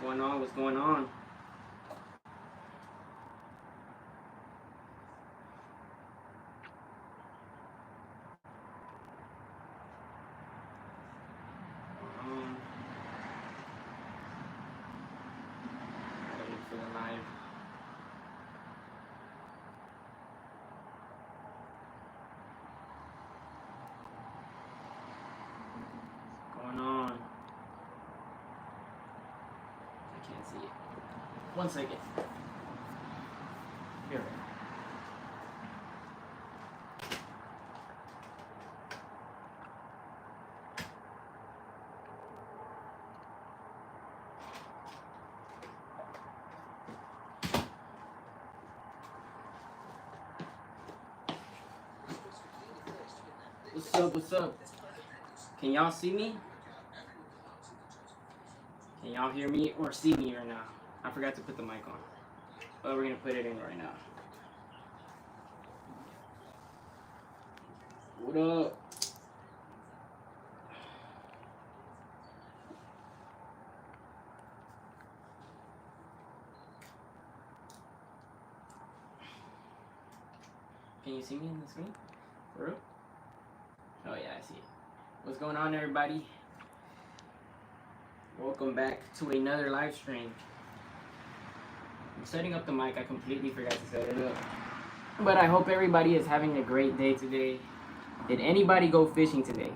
going on? What's going on? Waiting for the live. What's going on? I can't see it. 1 second. Here. What's up? What's up? Can y'all see me? Can y'all hear me or see me right now? I forgot to put the mic on, but we're gonna put it in right now. What up? Can you see me in the screen? For real? Oh yeah, I see it. What's going on, everybody? Welcome back to another live stream. I'm setting up the mic. I completely forgot to set it up. But I hope everybody is having a great day today. Did anybody go fishing today?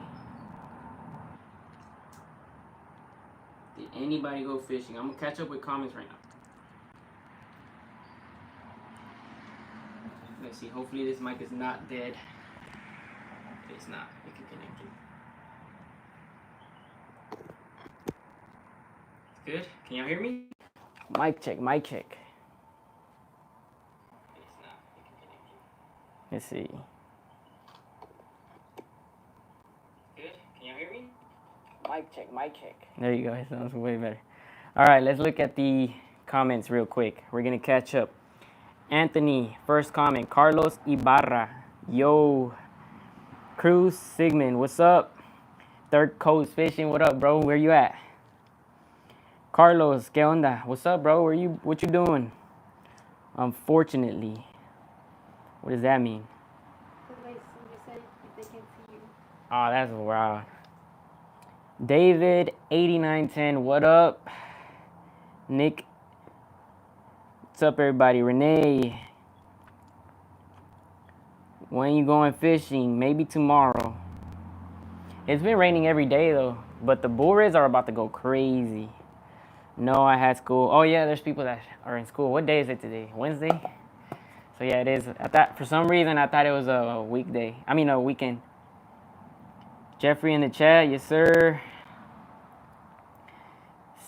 Did anybody go fishing? I'm gonna catch up with comments right now. Let's see. Hopefully this mic is not dead. It's not. It can connect it. Good. Can y'all hear me? Mic check. Mic check. It's not. It can connect it. Let's see. Good. Can y'all hear me? Mic check. Mic check. There you go. It sounds way better. All right. Let's look at the comments real quick. We're gonna catch up. Anthony, first comment. Carlos Ibarra. Yo. Cruz Sigmund, what's up? Third Coast Fishing, what up, bro? Where you at? Carlos, ¿qué onda? What's up, bro? What you doing? Unfortunately. What does that mean? Oh, that's wild. David, 8910, what up? Nick, what's up, everybody? Renee, when you going fishing? Maybe tomorrow. It's been raining every day though, but the bull reds are about to go crazy. No, I had school. Oh yeah, there's people that are in school. What day is it today? Wednesday? So yeah, it is. I thought, for some reason, I thought it was a weekday. I mean a weekend. Jeffrey in the chat, yes sir.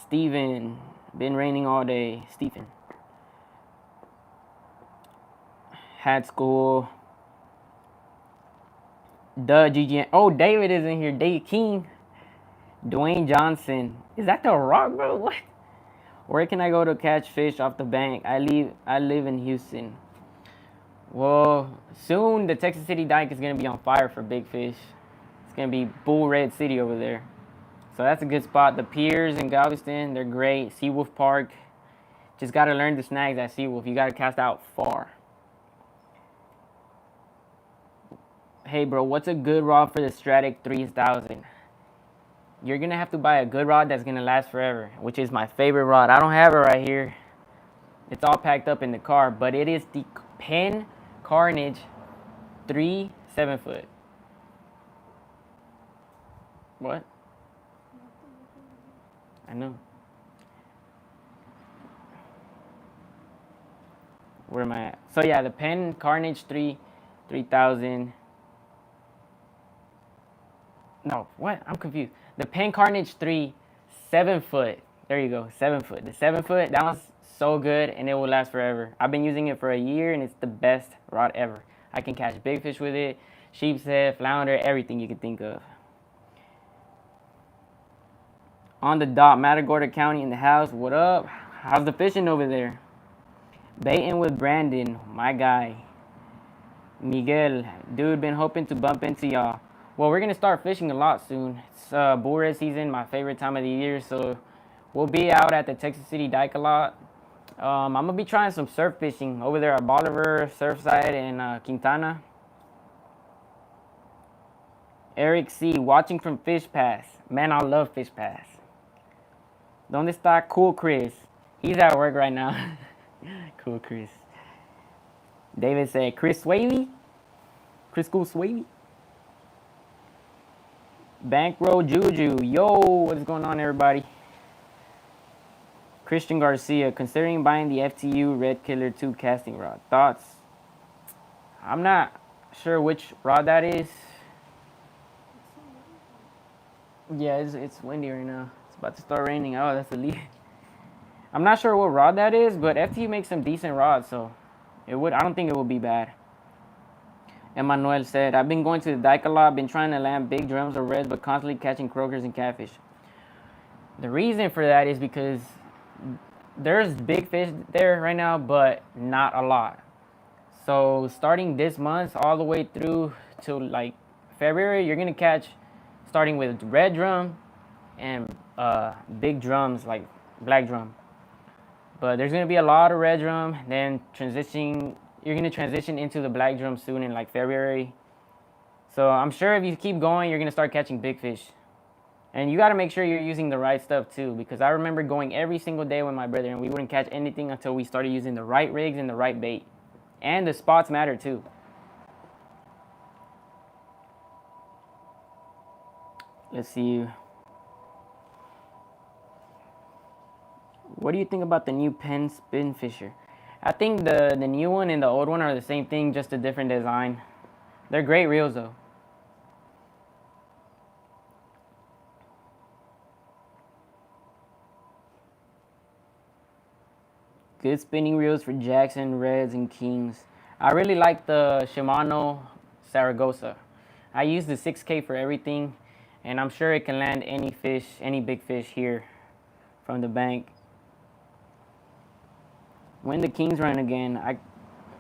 Steven, been raining all day. Stephen. Had school. Duh, GGN. Oh, David is in here. Dave King. Dwayne Johnson. Is that the Rock, bro? What? Where can I go to catch fish off the bank? I live in Houston. Well, soon the Texas City Dike is gonna be on fire for big fish. It's gonna be Bull Red City over there. So that's a good spot. The piers in Galveston, they're great. Seawolf Park. Just gotta learn the snags at Seawolf. You gotta cast out far. Hey bro, what's a good rod for the Stratic 3000? You're gonna have to buy a good rod that's gonna last forever, which is my favorite rod. I don't have it right here. It's all packed up in the car, but it is the Penn Carnage 3 7-foot. What? I know. Where am I at? So yeah, the Penn Carnage 3000. No, what? I'm confused. The Penn Carnage 3 7-foot. There you go, 7-foot. The 7-foot, that one's so good and it will last forever. I've been using it for a year and it's the best rod ever. I can catch big fish with it, sheep's head, flounder, everything you can think of. On the dot, Matagorda County in the house. What up? How's the fishing over there? Baiting with Brandon, my guy. Miguel, dude, been hoping to bump into y'all. Well, we're gonna start fishing a lot soon. It's bull red season, my favorite time of the year, so We'll be out at the Texas City Dike a lot. I'm gonna be trying some surf fishing over there at Bolivar, Surfside, and Quintana. Eric C. watching from Fish Pass. Man, I love Fish Pass. ¿Dónde está Cool Chris? He's at work right now. Cool Chris. David said, Chris Swavey? Chris Cool Swavey? Bankroll Juju. Yo, what's going on, everybody? Christian Garcia, considering buying the FTU Red Killer 2 casting rod. Thoughts? I'm not sure which rod that is. Yeah, it's windy right now. It's about to start raining. Oh, that's the lead. I'm not sure what rod that is, but FTU makes some decent rods, so I don't think it would be bad. Emmanuel said, I've been going to the dike a lot, been trying to land big drums or reds, but constantly catching croakers and catfish. The reason for that is because there's big fish there right now, but not a lot. So starting this month all the way through till like February, you're gonna catch starting with red drum and big drums like black drum. But there's gonna be a lot of red drum, then you're gonna transition into the black drum soon in like February. So I'm sure if you keep going, you're gonna start catching big fish. And you gotta make sure you're using the right stuff too, because I remember going every single day with my brother and we wouldn't catch anything until we started using the right rigs and the right bait. And the spots matter too. Let's see. What do you think about the new Penn Spin Fisher? I think the new one and the old one are the same thing, just a different design. They're great reels though. Good spinning reels for Jackson, Reds, and Kings. I really like the Shimano Saragossa. I use the 6K for everything, and I'm sure it can land any fish, any big fish here from the bank. When the Kings run again,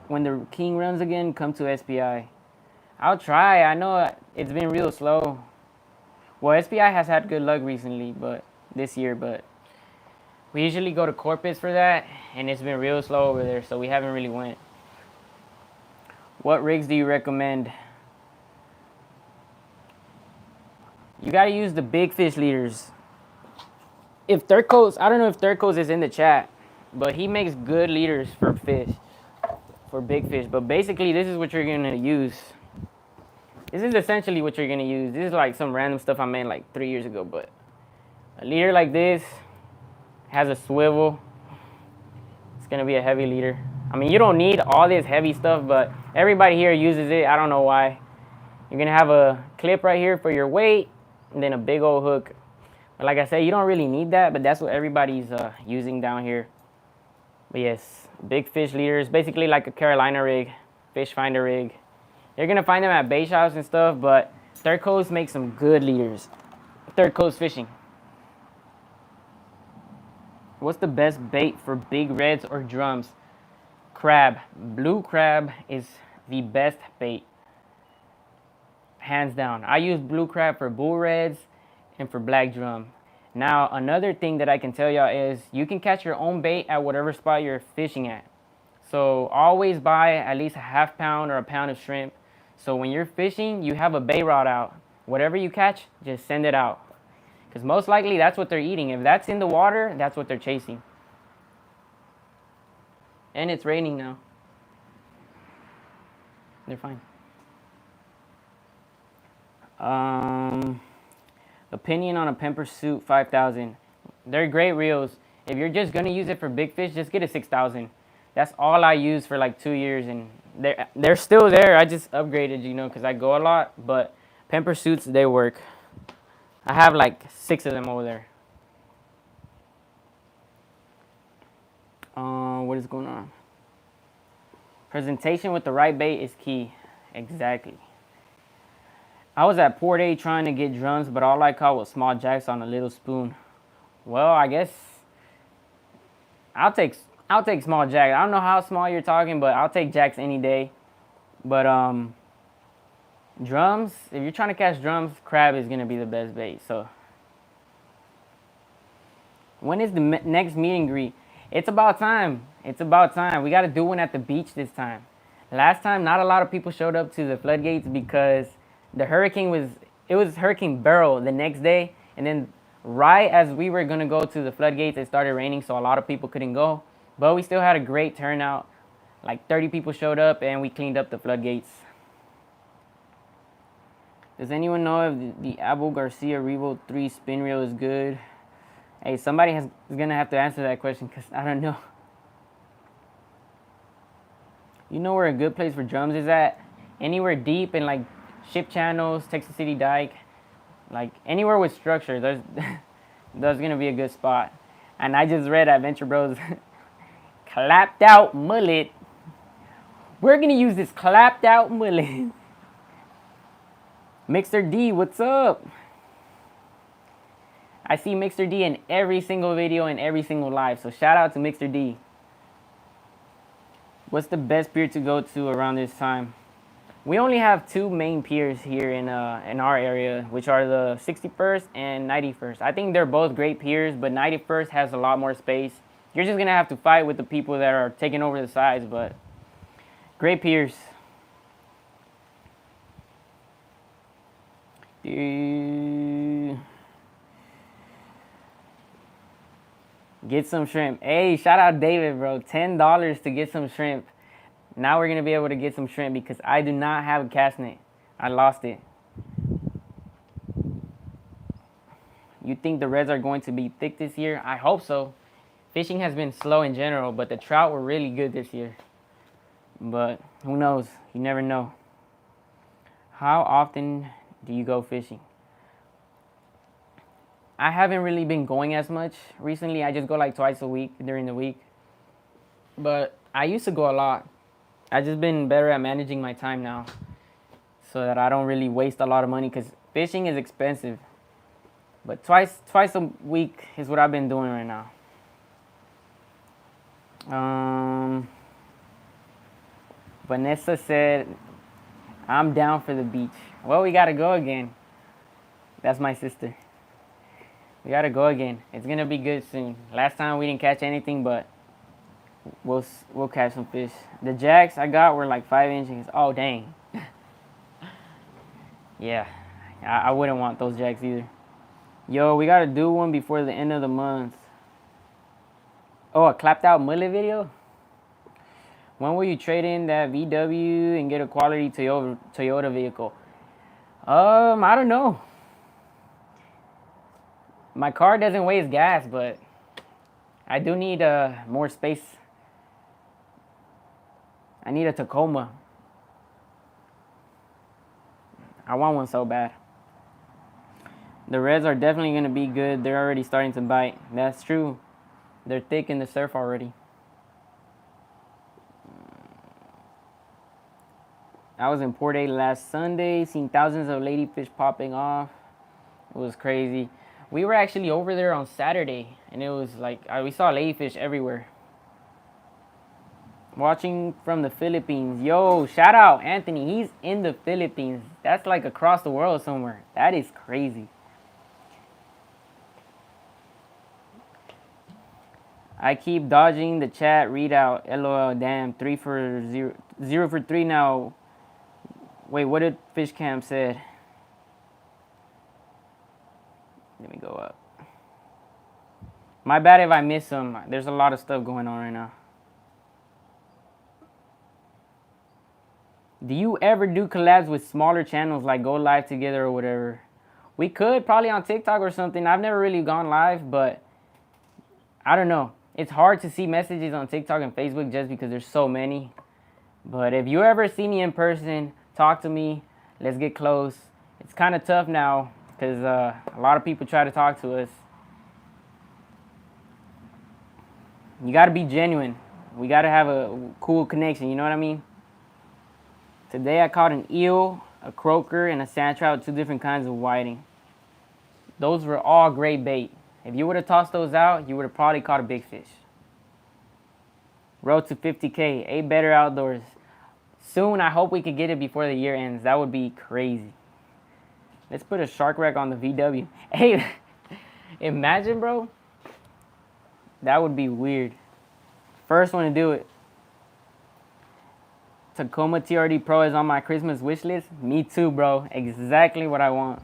when the King runs again, come to SPI. I'll try. I know it's been real slow. Well, SPI has had good luck recently, but this year, but we usually go to Corpus for that, and it's been real slow over there, so we haven't really went. What rigs do you recommend? You gotta use the big fish leaders. If Thurkos, I don't know if Thurkos is in the chat, but he makes good leaders for fish, for big fish. But basically, this is what you're gonna use. This is essentially what you're gonna use. This is like some random stuff I made like 3 years ago, but a leader like this has a swivel. It's gonna be a heavy leader. I mean, you don't need all this heavy stuff, but everybody here uses it. I don't know why. You're gonna have a clip right here for your weight, and then a big old hook. But like I said, you don't really need that, but that's what everybody's using down here. But yes, big fish leaders, basically like a Carolina rig, fish finder rig. You're gonna find them at bait shops and stuff, but Third Coast makes some good leaders. Third Coast Fishing. What's the best bait for big reds or drums? Crab. Blue crab is the best bait. Hands down. I use blue crab for bull reds and for black drum. Now, another thing that I can tell y'all is you can catch your own bait at whatever spot you're fishing at. So always buy at least a half pound or a pound of shrimp. So when you're fishing, you have a bait rod out. Whatever you catch, just send it out. Because most likely that's what they're eating. If that's in the water, that's what they're chasing. And it's raining now. They're fine. Opinion on a Penn Pursuit 5000. They're great reels. If you're just gonna use it for big fish, just get a 6000. That's all I used for like 2 years, and they're still there. I just upgraded, you know, because I go a lot. But Penn Pursuits, they work. I have like 6 of them over there. What is going on? Presentation with the right bait is key. Exactly. I was at Port A trying to get drums, but all I caught was small jacks on a little spoon. Well, I guess I'll take small jacks. I don't know how small you're talking, but I'll take jacks any day. But drums, if you're trying to catch drums, crab is gonna be the best bait. So When is the next meet and greet? It's about time. It's about time. We got to do one at the beach this time. Last time, not a lot of people showed up to the floodgates because the hurricane was, it was Hurricane Beryl the next day. And then right as we were going to go to the floodgates, it started raining. So a lot of people couldn't go. But we still had a great turnout. Like 30 people showed up and we cleaned up the floodgates. Does anyone know if the Abu Garcia Revo 3 spin reel is good? Hey, somebody is going to have to answer that question because I don't know. You know where a good place for drums is at? Anywhere deep in like ship channels, Texas City Dike, like anywhere with structure, there's going to be a good spot. And I just read Adventure Bros clapped out mullet. We're going to use this clapped out mullet. Mixer D, what's up? I see Mixer D in every single video and every single live, so shout out to Mixer D. What's the best pier to go to around this time? We only have two main piers here in our area, which are the 61st and 91st. I think they're both great piers, but 91st has a lot more space. You're just going to have to fight with the people that are taking over the sides, but great piers. Get some shrimp. Hey, shout out David, bro. $10 to get some shrimp. Now we're going to be able to get some shrimp because I do not have a cast net. I lost it. You think the reds are going to be thick this year? I hope so. Fishing has been slow in general, but the trout were really good this year. But who knows? You never know. How often do you go fishing? I haven't really been going as much recently. I just go like twice a week during the week. But I used to go a lot. I've just been better at managing my time now so that I don't really waste a lot of money because fishing is expensive. But twice a week is what I've been doing right now. Vanessa said, I'm down for the beach. Well, we got to go again. That's my sister. We got to go again. It's going to be good soon. Last time we didn't catch anything, but we'll catch some fish. The jacks I got were like 5 inches. Oh, dang. Yeah, I wouldn't want those jacks either. Yo, we got to do one before the end of the month. Oh, a clapped out mullet video? When will you trade in that VW and get a quality Toyota vehicle? I don't know. My car doesn't waste gas, but I do need more space. I need a Tacoma. I want one so bad. The reds are definitely going to be good. They're already starting to bite. That's true. They're thick in the surf already. I was in Port A last Sunday, seen thousands of ladyfish popping off. It was crazy. We were actually over there on Saturday, and it was like, we saw ladyfish everywhere. Watching from the Philippines. Yo, shout out Anthony. He's in the Philippines. That's like across the world somewhere. That is crazy. I keep dodging the chat readout. LOL, damn. 3 for 0. 0 for 3 now. Wait, what did Fish Cam said? Let me go up. My bad if I miss some. There's a lot of stuff going on right now. Do you ever do collabs with smaller channels like go live together or whatever? We could, probably on TikTok or something. I've never really gone live, but I don't know. It's hard to see messages on TikTok and Facebook just because there's so many. But if you ever see me in person, talk to me. Let's get close. It's kind of tough now because a lot of people try to talk to us. You got to be genuine. We got to have a cool connection, you know what I mean? Today I caught an eel, a croaker, and a sand trout, 2 different kinds of whiting. Those were all great bait. If you would have tossed those out, you would have probably caught a big fish. Road to 50K, 8 better outdoors. Soon, I hope we could get it before the year ends. That would be crazy. Let's put a shark wreck on the VW. Hey, imagine, bro. That would be weird. First one to do it. Tacoma TRD Pro is on my Christmas wish list. Me too, bro. Exactly what I want.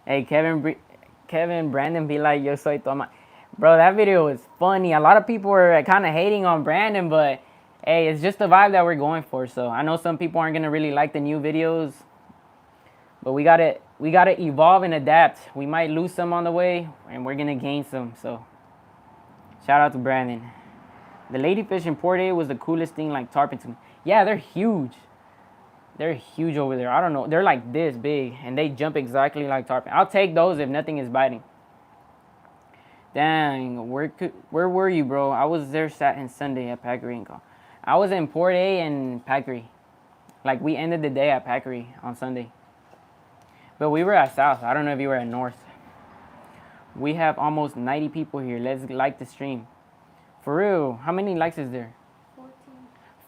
Hey, Kevin Brandon be like, yo soy toma. Bro, that video was funny. A lot of people were kind of hating on Brandon, but hey, it's just the vibe that we're going for. So I know some people aren't gonna really like the new videos, but we gotta evolve and adapt. We might lose some on the way, and we're gonna gain some. So shout out to Brandon. The ladyfish in Port A was the coolest thing, like tarpon to me. Yeah, they're huge. They're huge over there. I don't know. They're like this big, and they jump exactly like tarpon. I'll take those if nothing is biting. Dang, where were you, bro? I was there Saturday Sunday at Packery. I was in Port A and Packery. Like, we ended the day at Packery on Sunday. But we were at South. I don't know if you were at North. We have almost 90 people here. Let's like the stream. For real, how many likes is there? 14.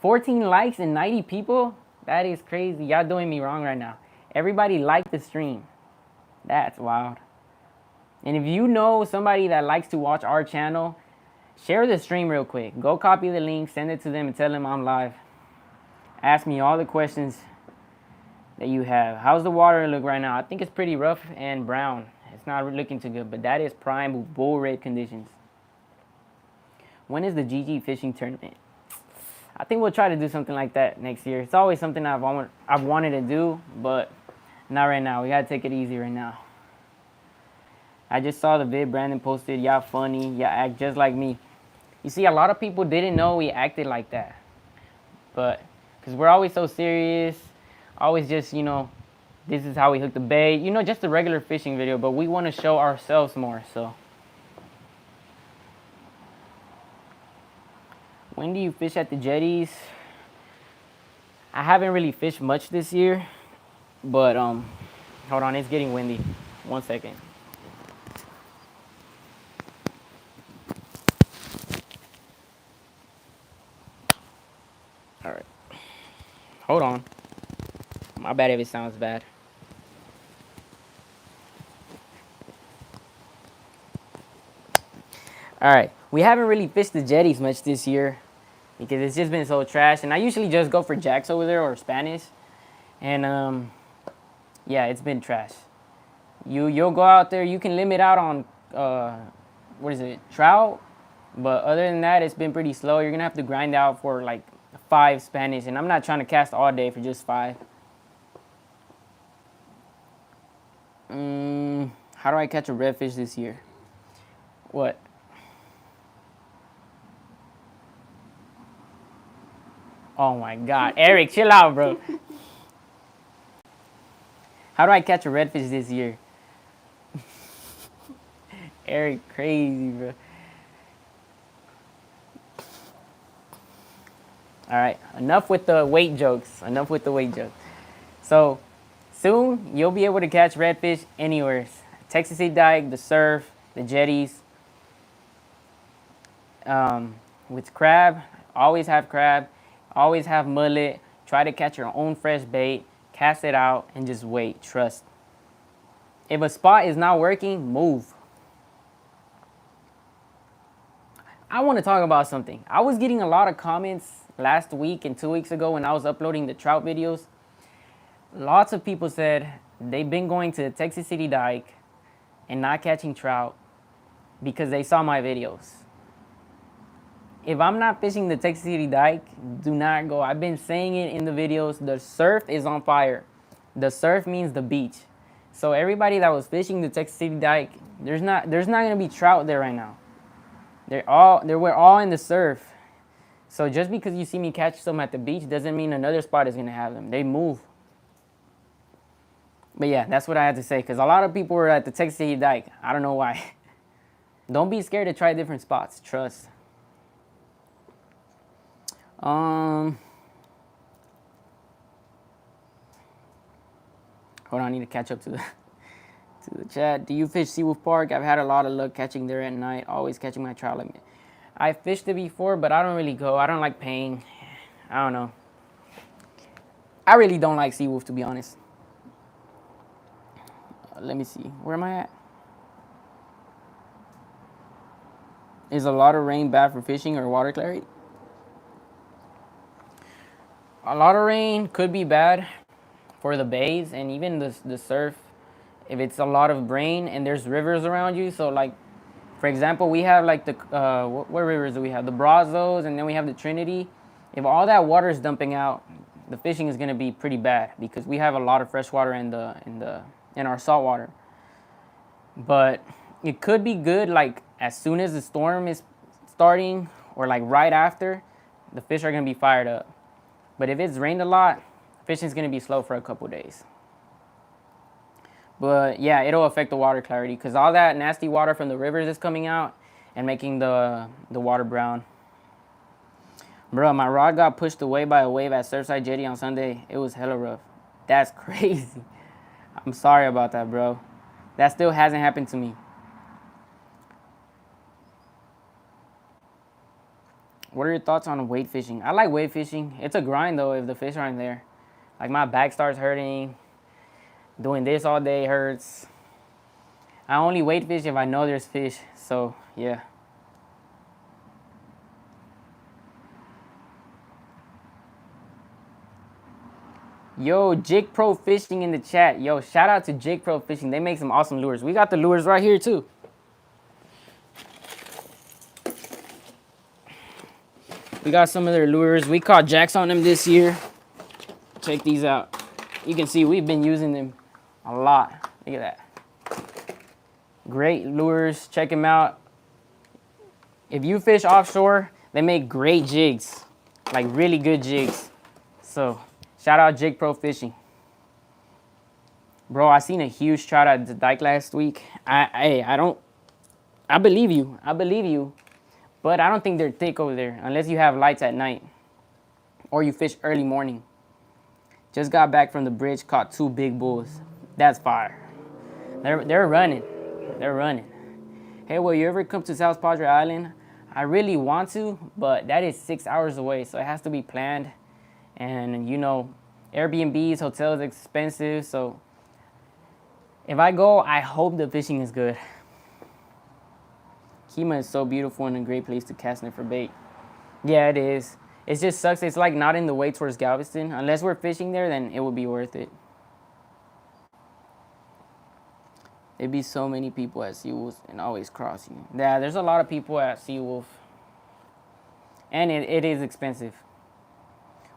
14 likes and 90 people? That is crazy. Y'all doing me wrong right now. Everybody like the stream. That's wild. And if you know somebody that likes to watch our channel, share the stream real quick. Go copy the link, send it to them, and tell them I'm live. Ask me all the questions that you have. How's the water look right now? I think it's pretty rough and brown. It's not looking too good, but that is prime bull red conditions. When is the GG fishing tournament? I think we'll try to do something like that next year. It's always something I've wanted to do, but not right now. We gotta take it easy right now. I just saw the vid Brandon posted. Y'all funny. Y'all act just like me. You see, a lot of people didn't know we acted like that. But, because we're always so serious. Always just, you know, this is how we hook the bait. You know, just a regular fishing video. But we want to show ourselves more, so. When do you fish at the jetties? I haven't really fished much this year. But, hold on. It's getting windy. 1 second. All right. Hold on. My bad if it sounds bad. All right. We haven't really fished the jetties much this year because it's just been so trash. And I usually just go for jacks over there or Spanish. And, yeah, it's been trash. You'll go out there. You can limit out on, trout. But other than that, it's been pretty slow. You're going to have to grind out for, like, 5 Spanish. And I'm not trying to cast all day for just 5. How do I catch a redfish this year? What? Oh my God. Eric, chill out, bro. How do I catch a redfish this year? Eric, crazy, bro. All right, enough with the weight jokes. So, soon, you'll be able to catch redfish anywhere. Texas City Dike, the surf, the jetties. With crab, always have crab. Always have mullet. Try to catch your own fresh bait. Cast it out and just wait. Trust. If a spot is not working, move. I want to talk about something. I was getting a lot of comments last week and 2 weeks ago when I was uploading the trout videos. Lots of people said they've been going to the Texas City Dike and not catching trout because they saw my videos. If I'm not fishing the Texas City Dike, do not go. I've been saying it in the videos. The surf is on fire. The surf means the beach. So everybody that was fishing the Texas City Dike, there's not gonna be trout there right now. We're all in the surf. So just because you see me catch some at the beach doesn't mean another spot is gonna have them. They move. But yeah, that's what I had to say because a lot of people were at the Texas City Dike. I don't know why. Don't be scared to try different spots. Trust. Hold on, I need to catch up to the chat. Do you fish Seawolf Park? I've had a lot of luck catching there at night. Always catching my trout limit. I fished it before, but I don't really go. I don't like paying. I don't know. I really don't like Seawolf, to be honest. Let me see. Where am I at? Is a lot of rain bad for fishing or water clarity? A lot of rain could be bad for the bays and even the surf if it's a lot of rain and there's rivers around you. So like, for example, we have like the what rivers do we have? The Brazos, and then we have the Trinity. If all that water is dumping out, the fishing is going to be pretty bad because we have a lot of fresh water in our salt water. But it could be good like as soon as the storm is starting or like right after, the fish are going to be fired up. But if it's rained a lot, fishing is going to be slow for a couple days. But yeah, it'll affect the water clarity because all that nasty water from the rivers is coming out and making the water brown. Bro, my rod got pushed away by a wave at Surfside Jetty on Sunday. It was hella rough. That's crazy. I'm sorry about that, bro. That still hasn't happened to me. What are your thoughts on wade fishing? I like wade fishing. It's a grind though if the fish aren't there. Like my back starts hurting. Doing this all day hurts. I only wade fish if I know there's fish. So yeah. Yo, Jig Pro Fishing in the chat. Yo, shout out to Jig Pro Fishing. They make some awesome lures. We got the lures right here too. We got some of their lures. We caught jacks on them this year. Check these out. You can see we've been using them a lot. Look at that. Great lures. Check them out. If you fish offshore, they make great jigs. Like really good jigs. So shout out Jig Pro Fishing. Bro, I seen a huge trout at the dike last week. I believe you. I believe you. But I don't think they're thick over there unless you have lights at night or you fish early morning. Just got back from the bridge, caught 2 big bulls. That's fire. They're running. They're running. Hey, will you ever come to South Padre Island? I really want to, but that is 6 hours away, so it has to be planned. And you know, Airbnbs, hotels, expensive. So if I go, I hope the fishing is good. Kima is so beautiful and a great place to cast net for bait. Yeah, it is. It just sucks. It's like not in the way towards Galveston. Unless we're fishing there, then it would be worth it. There'd be so many people at Seawolf and always crossing. Yeah, there's a lot of people at Seawolf. And it is expensive.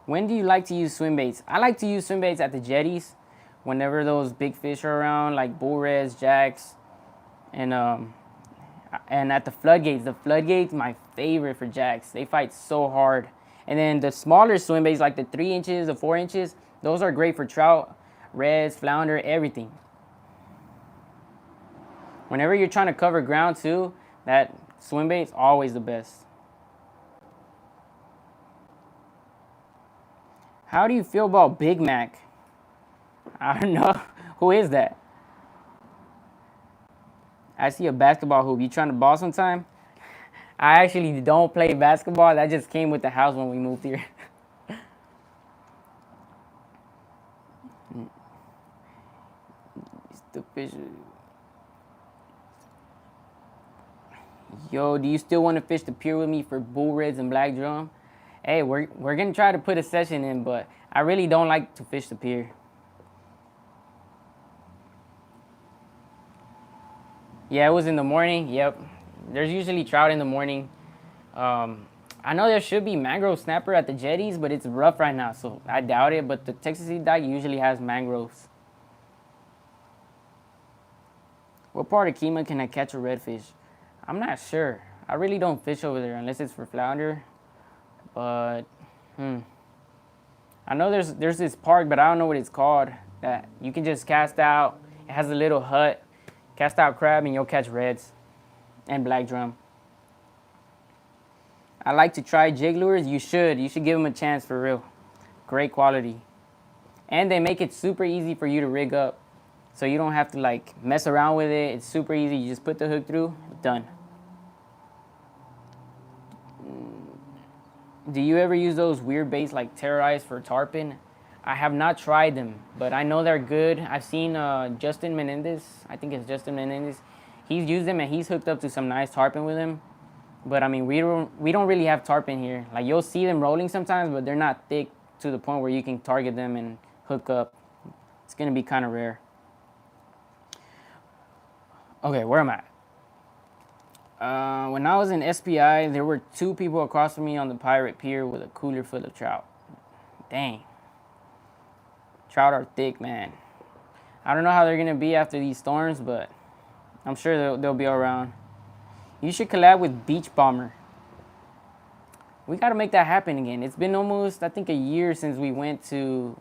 When do you like to use swim baits? I like to use swim baits at the jetties whenever those big fish are around, like bull reds, jacks, and at the floodgates. The floodgates, my favorite for jacks. They fight so hard. And then the smaller swim baits, like the 3 inches, the 4 inches, those are great for trout, reds, flounder, everything. Whenever you're trying to cover ground too, that swim bait's always the best. How do you feel about Big Mac? I don't know. Who is that? I see a basketball hoop. You trying to ball sometime? I actually don't play basketball. That just came with the house when we moved here. The fish. Yo, do you still want to fish the pier with me for bull reds and black drum? Hey, we're gonna try to put a session in, but I really don't like to fish the pier. Yeah, it was in the morning. Yep. There's usually trout in the morning. I know there should be mangrove snapper at the jetties, but it's rough right now, so I doubt it. But the Texas Sea dike usually has mangroves. What part of Kima can I catch a redfish? I'm not sure. I really don't fish over there unless it's for flounder. But I know there's this park, but I don't know what it's called, that you can just cast out. It has a little hut. Cast out crab and you'll catch reds and black drum. I like to try jig lures. You should give them a chance for real. Great quality. And they make it super easy for you to rig up. So you don't have to like mess around with it. It's super easy. You just put the hook through, done. Do you ever use those weird baits like terrorize for tarpon? I have not tried them, but I know they're good. I've seen Justin Menendez. I think it's Justin Menendez. He's used them and he's hooked up to some nice tarpon with them. But I mean, we don't really have tarpon here. Like you'll see them rolling sometimes, but they're not thick to the point where you can target them and hook up. It's gonna be kind of rare. Okay, where am I? When I was in SPI, there were 2 people across from me on the pirate pier with a cooler full of trout. Dang. Trout are thick, man. I don't know how they're gonna be after these storms, but I'm sure they'll be around. You should collab with Beach Bomber. We gotta make that happen again. It's been almost, I think, a year since we went to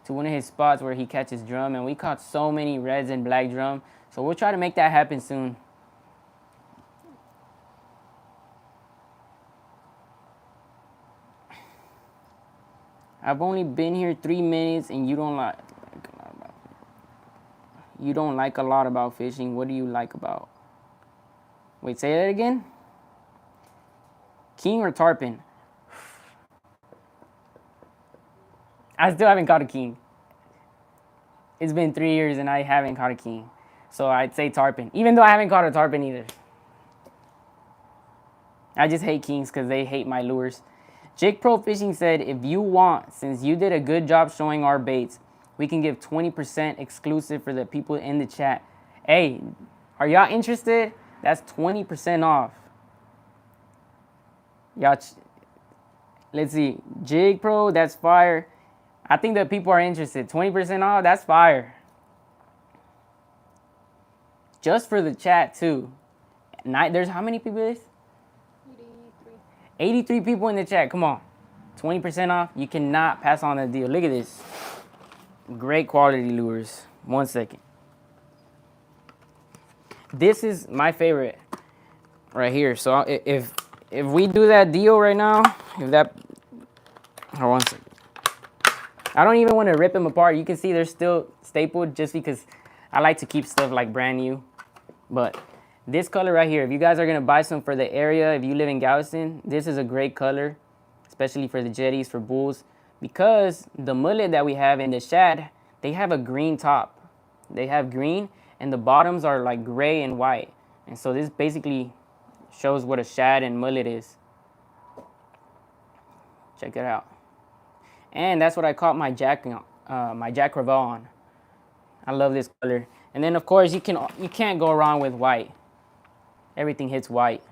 one of his spots where he catches drum, and we caught so many reds and black drum. So we'll try to make that happen soon. I've only been here 3 minutes, and you don't like a lot about fishing. What do you like about? Wait, say that again. King or tarpon? I still haven't caught a king. It's been 3 years and I haven't caught a king. So I'd say tarpon, even though I haven't caught a tarpon either. I just hate kings because they hate my lures. Jake Pro Fishing said, if you want, since you did a good job showing our baits, we can give 20% exclusive for the people in the chat. Hey, are y'all interested? That's 20% off. Y'all, let's see. Jig Pro, that's fire. I think that people are interested. 20% off, that's fire. Just for the chat, too. There's how many people is? 83 people in the chat. Come on. 20% off. You cannot pass on that deal. Look at this. Great quality lures. 1 second. This is my favorite right here. So if we do that deal right now, hold on 1 second. I don't even want to rip them apart. You can see they're still stapled just because I like to keep stuff like brand new. But this color right here, if you guys are going to buy some for the area, if you live in Galveston, this is a great color, especially for the jetties, for bulls, because the mullet that we have in the shad, they have a green top. They have green, and the bottoms are like gray and white. And so this basically shows what a shad and mullet is. Check it out. And that's what I caught my Jack Crevalle on. I love this color. And then of course you can't go wrong with white. Everything hits white.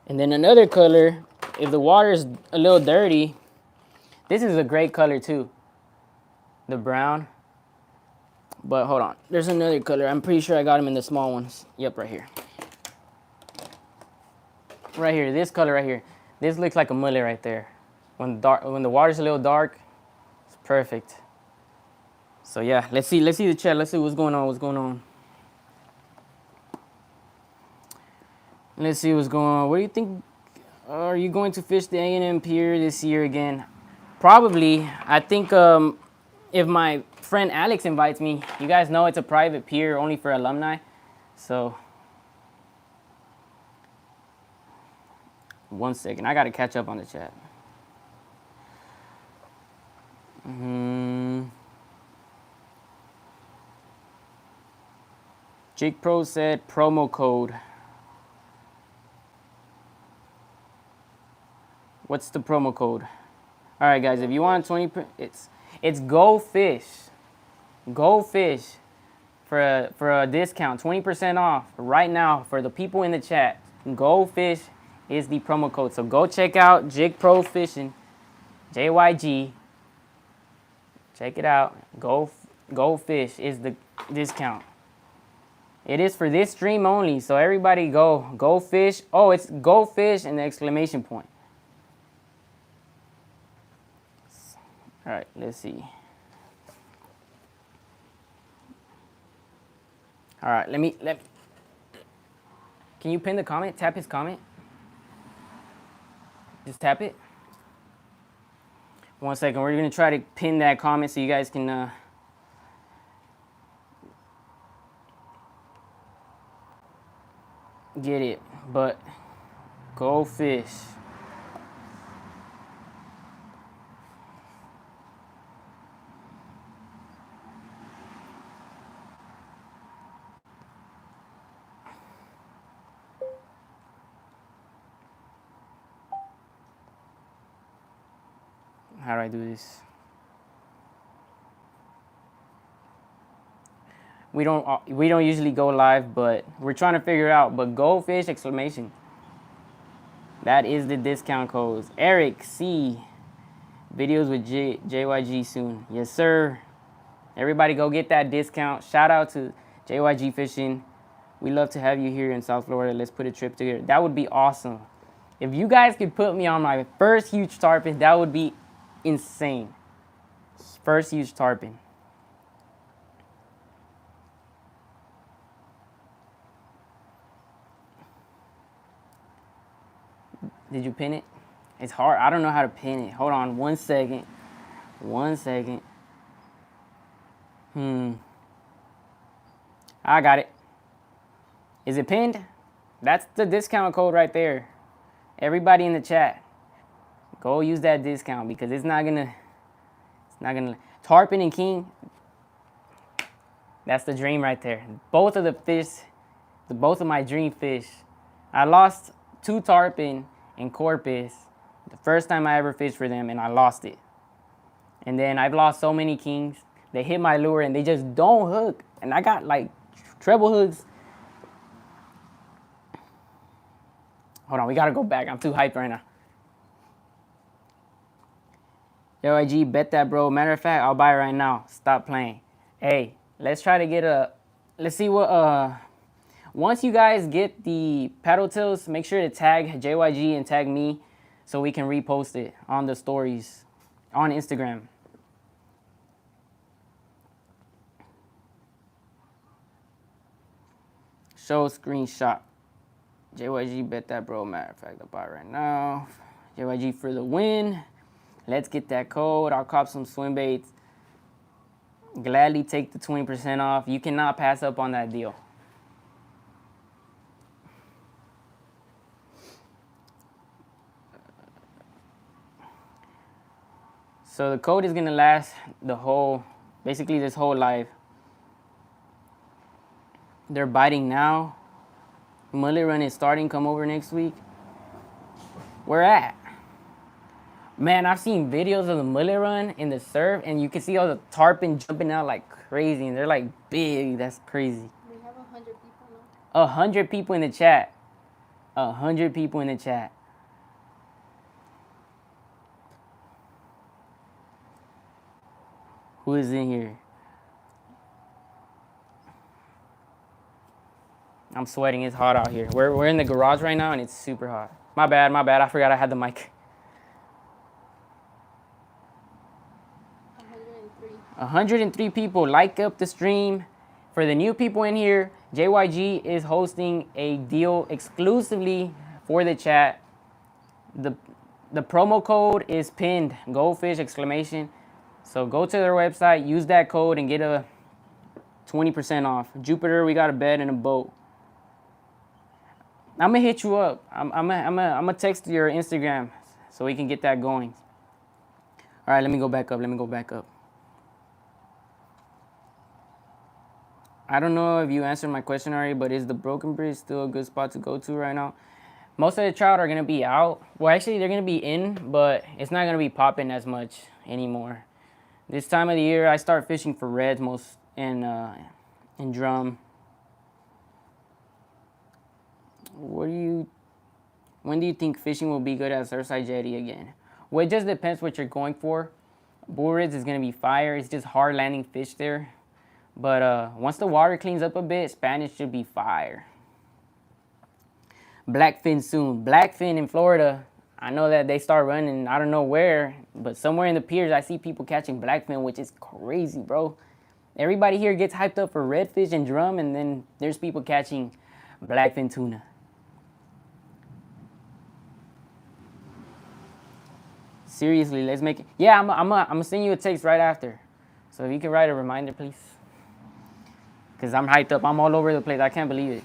And then another color, if the water is a little dirty, this is a great color too. The brown. But hold on, there's another color. I'm pretty sure I got them in the small ones. Yep, right here. Right here, this color right here. This looks like a mullet right there. When the water's a little dark, it's perfect. So yeah, let's see the chat. Let's see what's going on. Let's see what's going on. What do you think? Are you going to fish the A&M Pier this year again? Probably. I think if my friend Alex invites me, you guys know it's a private pier only for alumni. So 1 second, I gotta catch up on the chat. Jake Pro said promo code. What's the promo code? All right, guys, if you want 20, it's Go Fish. Go Fish for a discount, 20% off right now for the people in the chat. Go Fish is the promo code. So go check out Jig Pro Fishing, JYG. Check it out. Go Fish is the discount. It is for this stream only, so everybody go fish. Oh, it's Go Fish and the exclamation point. All right, let's see. All right, let me. Can you pin the comment? Tap his comment. Just tap it. 1 second, we're gonna try to pin that comment so you guys can get it. But Go Fish. How do I do this? We don't usually go live, but we're trying to figure it out. But goldfish exclamation. That is the discount codes. Eric C. Videos with JYG soon. Yes, sir. Everybody go get that discount. Shout out to JYG Fishing. We love to have you here in South Florida. Let's put a trip together. That would be awesome. If you guys could put me on my first huge tarpon, that would be insane. First huge tarpon. Did you pin it? It's hard. I don't know how to pin it. Hold on 1 second. 1 second. I got it. Is it pinned? That's the discount code right there. Everybody in the chat, go use that discount because it's not gonna. Tarpon and king. That's the dream right there. Both of the fish, both of my dream fish. I lost 2 tarpon in Corpus the first time I ever fished for them, and I lost it. And then I've lost so many kings. They hit my lure and they just don't hook. And I got like treble hooks. Hold on, we gotta go back. I'm too hyped right now. Yo, IG, bet that, bro. Matter of fact, I'll buy it right now. Stop playing. Hey, let's try to get a. Let's see what. Once you guys get the paddle tails, make sure to tag JYG and tag me so we can repost it on the stories on Instagram. Show screenshot. JYG, bet that, bro. Matter of fact, I'll buy it right now. JYG for the win. Let's get that code. I'll cop some swim baits. Gladly take the 20% off. You cannot pass up on that deal. So the code is gonna last basically this whole live. They're biting now. Mullet run is starting. Come over next week. Where at? Man, I've seen videos of the mullet run in the surf, and you can see all the tarpon jumping out like crazy, and they're like big. That's crazy. We have 100 people now. 100 people in the chat. 100 people in the chat. Who is in here? I'm sweating. It's hot out here. We're in the garage right now, and it's super hot. My bad. I forgot I had the mic. 103 people. Like up the stream. For the new people in here, JYG is hosting a deal exclusively for the chat. The promo code is pinned. Goldfish exclamation. So go to their website, use that code, and get a 20% off. Jupiter, we got a bed and a boat. I'm gonna hit you up. I'm gonna text your Instagram so we can get that going. All right, let me go back up. I don't know if you answered my question already, but is the Broken Bridge still a good spot to go to right now? Most of the trout are gonna be out. Well, actually, they're gonna be in, but it's not gonna be popping as much anymore. This time of the year, I start fishing for reds most and drum. When do you think fishing will be good at Surfside Jetty again? Well, it just depends what you're going for. Bull Ridge is gonna be fire. It's just hard landing fish there. But once the water cleans up a bit, Spanish should be fire. Blackfin soon. Blackfin in Florida. I know that they start running, I don't know where, but somewhere in the piers, I see people catching blackfin, which is crazy, bro. Everybody here gets hyped up for redfish and drum, and then there's people catching blackfin tuna. Seriously, let's make it. Yeah, I'm gonna send you a text right after. So if you can write a reminder, please. Because I'm hyped up. I'm all over the place. I can't believe it.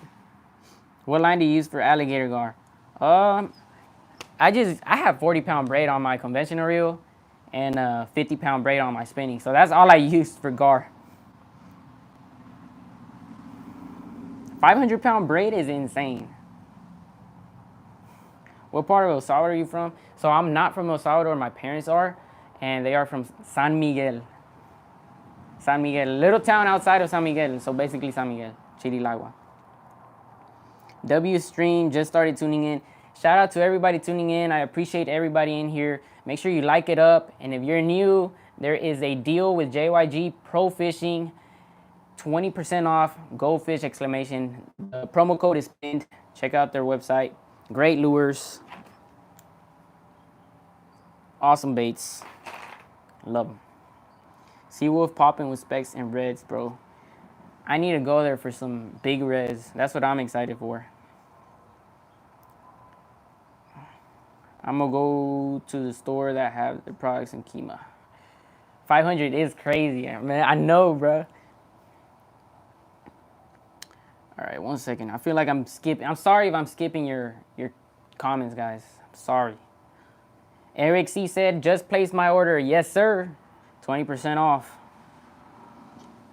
What line do you use for alligator gar? I have 40-pound braid on my conventional reel and 50-pound braid on my spinning. So that's all I use for gar. 500-pound braid is insane. What part of El Salvador are you from? So I'm not from El Salvador. My parents are. and they are from San Miguel. San Miguel, little town outside of San Miguel. So basically San Miguel, Chirilagua. W Stream just started tuning in. Shout out to everybody tuning in. I appreciate everybody in here. Make sure you like it up. And if you're new, there is a deal with JYG Pro Fishing. 20% off, goldfish exclamation. The promo code is pinned. Check out their website. Great lures. Awesome baits. Love them. Seawolf popping with specs and reds, bro. I need to go there for some big reds. That's what I'm excited for. I'm gonna go to the store that have the products in Kima. 500 is crazy, man. I know, bro. All right, 1 second. I feel like I'm skipping. I'm sorry if I'm skipping your comments, guys. I'm sorry. Eric C said, just placed my order. Yes, sir. 20% off.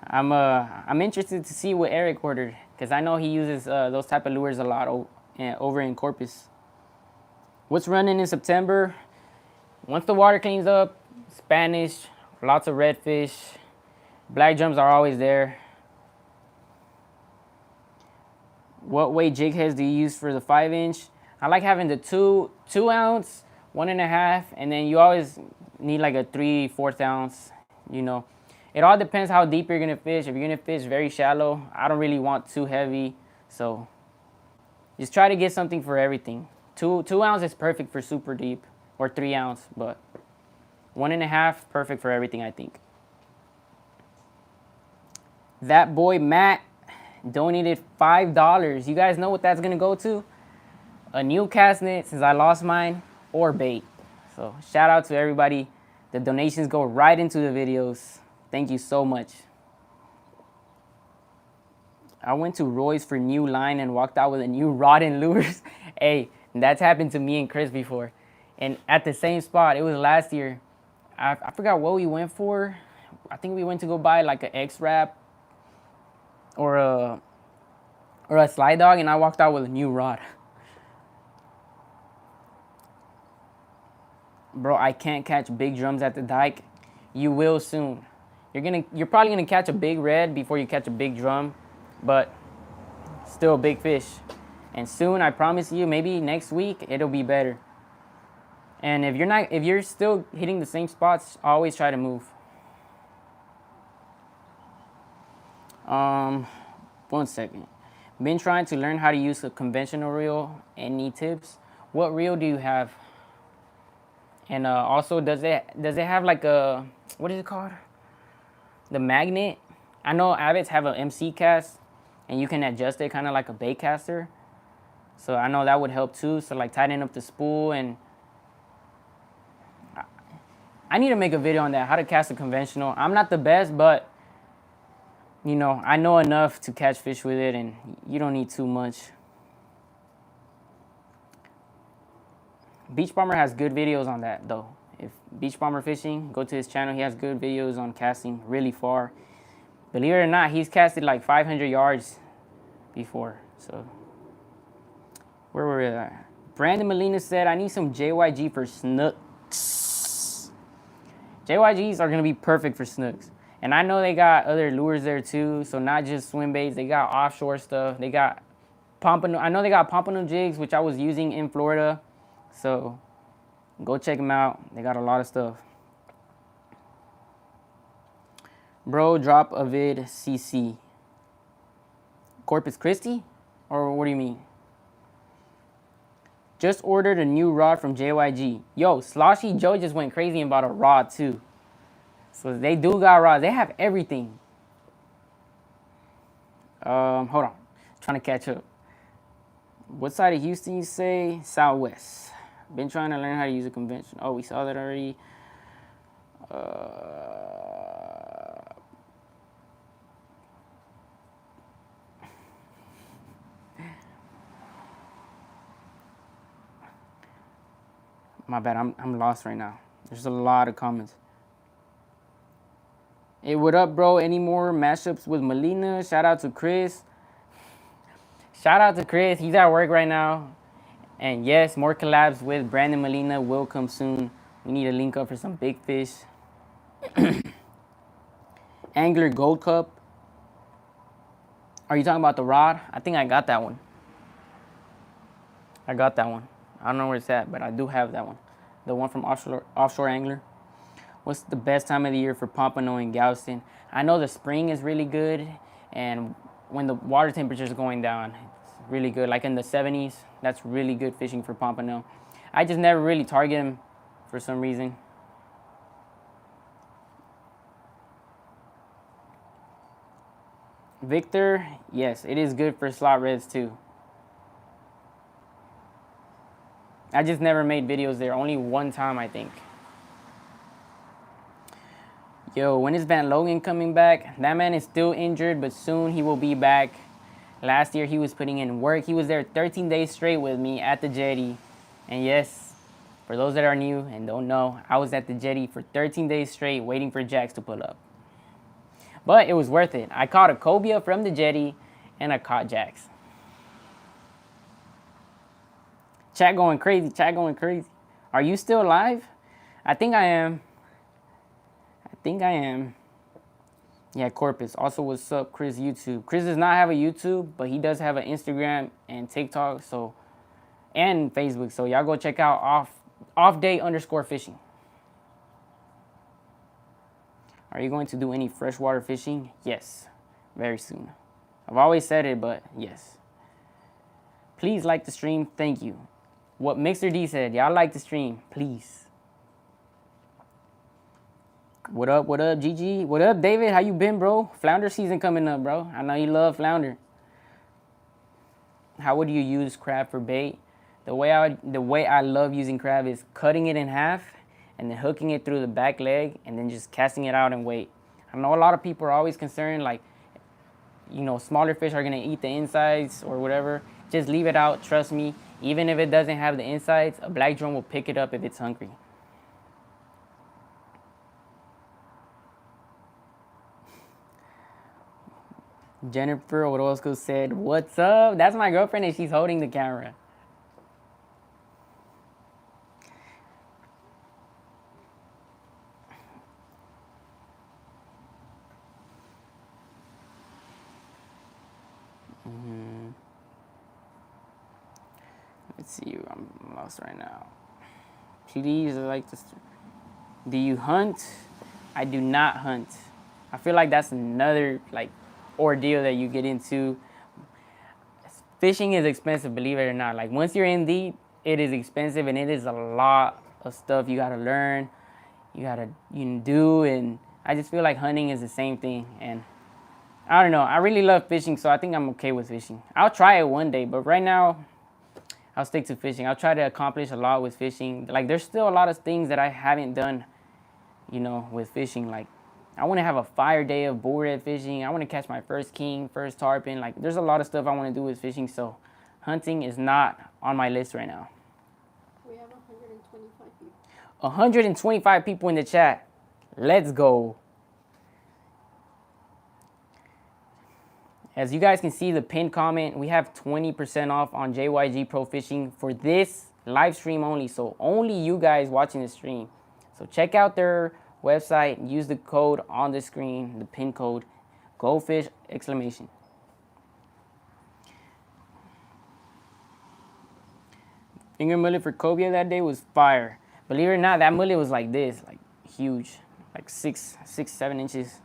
I'm interested to see what Eric ordered because I know he uses those type of lures a lot over in Corpus. What's running in September? Once the water cleans up, Spanish, lots of redfish. Black drums are always there. What weight jig heads do you use for the 5-inch? I like having the 2 ounce, 1.5, and then you always need like a 3/4 ounce, you know. It all depends how deep you're gonna fish. If you're gonna fish very shallow, I don't really want too heavy. So just try to get something for everything. 2 ounce is perfect for super deep, or 3 ounce, but 1.5, perfect for everything, I think. That boy Matt donated $5. You guys know what that's gonna go to? A new cast net since I lost mine, or bait. So shout out to everybody. The donations go right into the videos. Thank you so much. I went to Roy's for new line and walked out with a new rod and lures. Hey, that's happened to me and Chris before. And at the same spot, it was last year. I forgot what we went for. I think we went to go buy like an X-Wrap or a slide dog, and I walked out with a new rod. Bro, I can't catch big drums at the dike. You will soon. You're probably gonna catch a big red before you catch a big drum, but still a big fish. And soon, I promise you, maybe next week it'll be better. And if you're still hitting the same spots, always try to move. 1 second. Been trying to learn how to use a conventional reel. Any tips? What reel do you have? And also, does it have like a, what is it called? The magnet. I know Abbott's have an MC cast, and you can adjust it kind of like a bait caster. So I know that would help too. So like tighten up the spool, and I need to make a video on that, how to cast a conventional. I'm not the best, but you know, I know enough to catch fish with it, and you don't need too much. Beach Bomber has good videos on that though. If Beach Bomber Fishing, go to his channel. He has good videos on casting really far. Believe it or not, he's casted like 500 yards before. So where were we at? Brandon Molina said, I need some JYG for snooks. JYGs are gonna be perfect for snooks. And I know they got other lures there too. So not just swim baits, they got offshore stuff. They got pompano. I know they got pompano jigs, which I was using in Florida. So go check them out. They got a lot of stuff. Bro, drop a vid CC. Corpus Christi? Or what do you mean? Just ordered a new rod from JYG. Yo, Sloshy Joe just went crazy and bought a rod too. So they do got rods. They have everything. Hold on. Trying to catch up. What side of Houston you say? Southwest. Been trying to learn how to use a convention. Oh, we saw that already. My bad, I'm lost right now. There's a lot of comments. Hey, what up, bro? Any more mashups with Molina? Shout out to Chris. Shout out to Chris. He's at work right now. And yes, more collabs with Brandon Molina will come soon. We need to link up for some big fish. Angler Gold Cup. Are you talking about the rod? I think I got that one. I got that one. I don't know where it's at, but I do have that one. The one from Offshore Angler. What's the best time of the year for pompano and Galveston? I know the spring is really good, and when the water temperature is going down, it's really good. Like in the 70s, that's really good fishing for pompano. I just never really target them for some reason. Victor, yes, it is good for slot reds too. I just never made videos there. Only one time, I think. Yo, when is Van Logan coming back? That man is still injured, but soon he will be back. Last year he was putting in work. He was there 13 days straight with me at the Jetty. And yes, for those that are new and don't know, I was at the Jetty for 13 days straight waiting for jacks to pull up. But it was worth it. I caught a cobia from the Jetty and I caught jacks. Chat going crazy, chat going crazy. Are you still live? I think I am. Yeah, Corpus. Also, what's up, Chris YouTube? Chris does not have a YouTube, but he does have an Instagram and TikTok, and Facebook. So y'all go check out offday_fishing. Are you going to do any freshwater fishing? Yes, very soon. I've always said it, but yes. Please like the stream. Thank you. What Mixer D said, y'all like the stream, please. What up, GG? What up, David? How you been, bro? Flounder season coming up, bro. I know you love flounder. How would you use crab for bait? The way I love using crab is cutting it in half and then hooking it through the back leg and then just casting it out and wait. I know a lot of people are always concerned, like, you know, smaller fish are gonna eat the insides or whatever. Just leave it out, trust me. Even if it doesn't have the insides, a black drum will pick it up if it's hungry. Jennifer Orozco said, "What's up?" That's my girlfriend and she's holding the camera. Let's see, I'm lost right now. PDs are like this. Do you hunt? I do not hunt. I feel like that's another like ordeal that you get into. Fishing is expensive, believe it or not. Like once you're in deep, it is expensive and it is a lot of stuff you gotta learn, you gotta do, and I just feel like hunting is the same thing. And I don't know, I really love fishing, so I think I'm okay with fishing. I'll try it one day, but right now, I'll stick to fishing. I'll try to accomplish a lot with fishing. Like there's still a lot of things that I haven't done, you know, with fishing. Like I want to have a fire day of bull red fishing. I want to catch my first king, first tarpon. Like there's a lot of stuff I want to do with fishing. So hunting is not on my list right now. We have 125 people. 125 people in the chat. Let's go. As you guys can see, the pinned comment, we have 20% off on JYG Pro Fishing for this live stream only. So only you guys watching the stream. So check out their website. Use the code on the screen, the pin code, GoFish! Finger mullet for cobia that day was fire. Believe it or not, that mullet was like this, like huge, like 7 inches.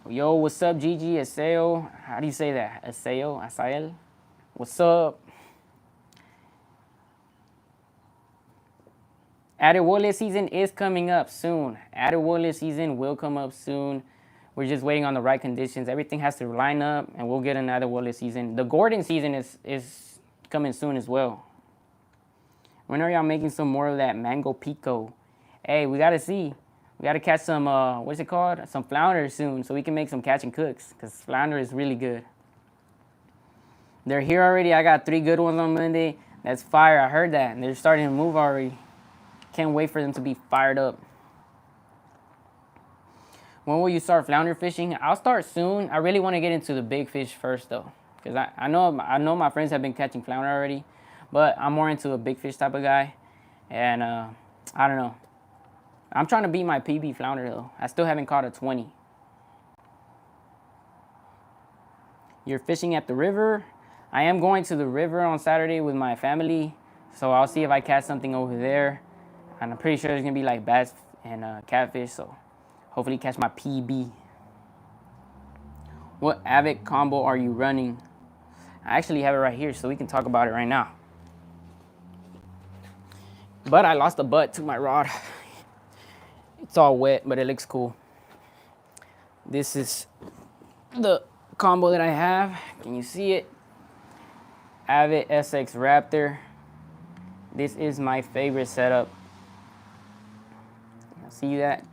Yo, what's up, Gigi? Aseo. How do you say that? Asael? What's up? Added wallet season is coming up soon. Added wallet season will come up soon. We're just waiting on the right conditions. Everything has to line up, and we'll get another wallet season. The Gordon season is coming soon as well. When are y'all making some more of that mango pico? Hey, we gotta see. We gotta catch some, what's it called? Some flounder soon, so we can make some catch and cooks, because flounder is really good. They're here already. I got 3 good ones on Monday. That's fire. I heard that, and they're starting to move already. Can't wait for them to be fired up. When will you start flounder fishing? I'll start soon. I really want to get into the big fish first, though. Because I know my friends have been catching flounder already, but I'm more into a big fish type of guy. And I don't know. I'm trying to beat my PB flounder though. I still haven't caught a 20. You're fishing at the river. I am going to the river on Saturday with my family, so I'll see if I catch something over there. And I'm pretty sure there's gonna be like bass and catfish, so hopefully catch my PB. What Avid combo are you running? I actually have it right here, so we can talk about it right now. But I lost a butt to my rod. It's all wet, but it looks cool. This is the combo that I have. Can you see it? Avid SX Raptor. This is my favorite setup. See that?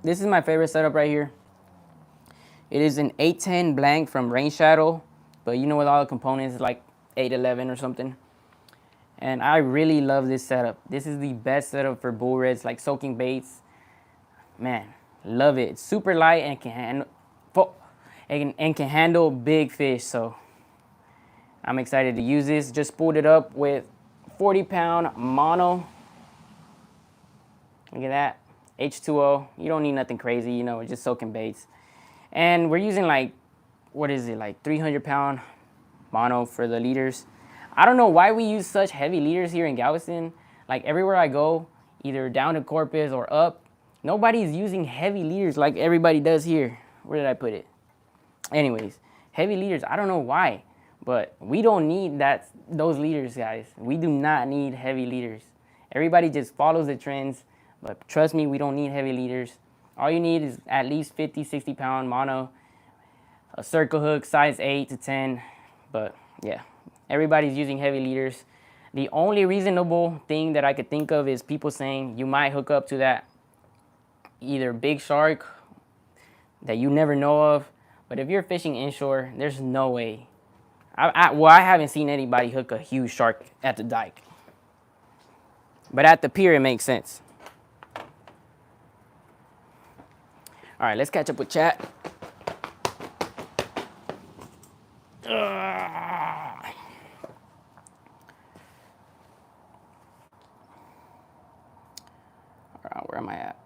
This is my favorite setup right here. It is an 810 blank from Rain Shadow, but you know, with all the components, it's like 811 or something. And I really love this setup. This is the best setup for bull reds, like soaking baits. Man, love it. It's super light and can handle big fish. So I'm excited to use this. Just spooled it up with 40-pound mono. Look at that. H2O. You don't need nothing crazy, you know, just soaking baits. And we're using like, what is it, like 300-pound mono for the leaders. I don't know why we use such heavy leaders here in Galveston. Like everywhere I go, either down to Corpus or up, nobody's using heavy leaders like everybody does here. Where did I put it? Anyways, heavy leaders, I don't know why, but we don't need those leaders, guys. We do not need heavy leaders. Everybody just follows the trends, but trust me, we don't need heavy leaders. All you need is at least 50, 60-pound mono, a circle hook, size 8 to 10, but yeah. Everybody's using heavy leaders. The only reasonable thing that I could think of is people saying you might hook up to that either big shark that you never know of. But if you're fishing inshore, there's no way. I haven't seen anybody hook a huge shark at the dike. But at the pier, it makes sense. All right, let's catch up with chat. Where am I at?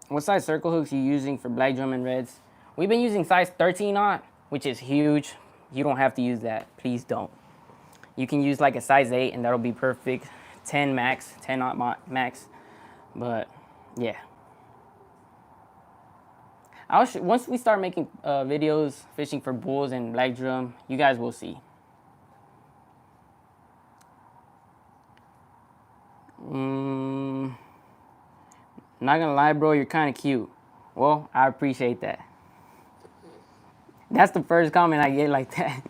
What size circle hooks are you using for black drum and reds? We've been using size 13-aught, which is huge. You don't have to use that. Please don't. You can use like a size 8 and that'll be perfect. 10 max, 10-aught max. But yeah. Once we start making videos fishing for bulls and black drum, you guys will see. Not gonna lie, bro, you're kind of cute. Well, I appreciate that. That's the first comment I get like that.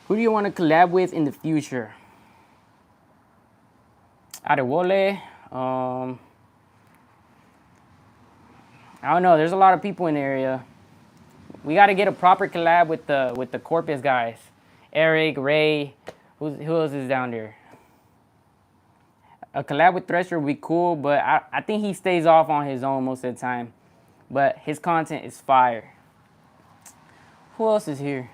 Who do you want to collab with in the future? Adewole. I don't know. There's a lot of people in the area. We got to get a proper collab with the Corpus guys. Eric, Ray. Who else is down there? A collab with Thresher would be cool, but I think he stays off on his own most of the time. But his content is fire. Who else is here?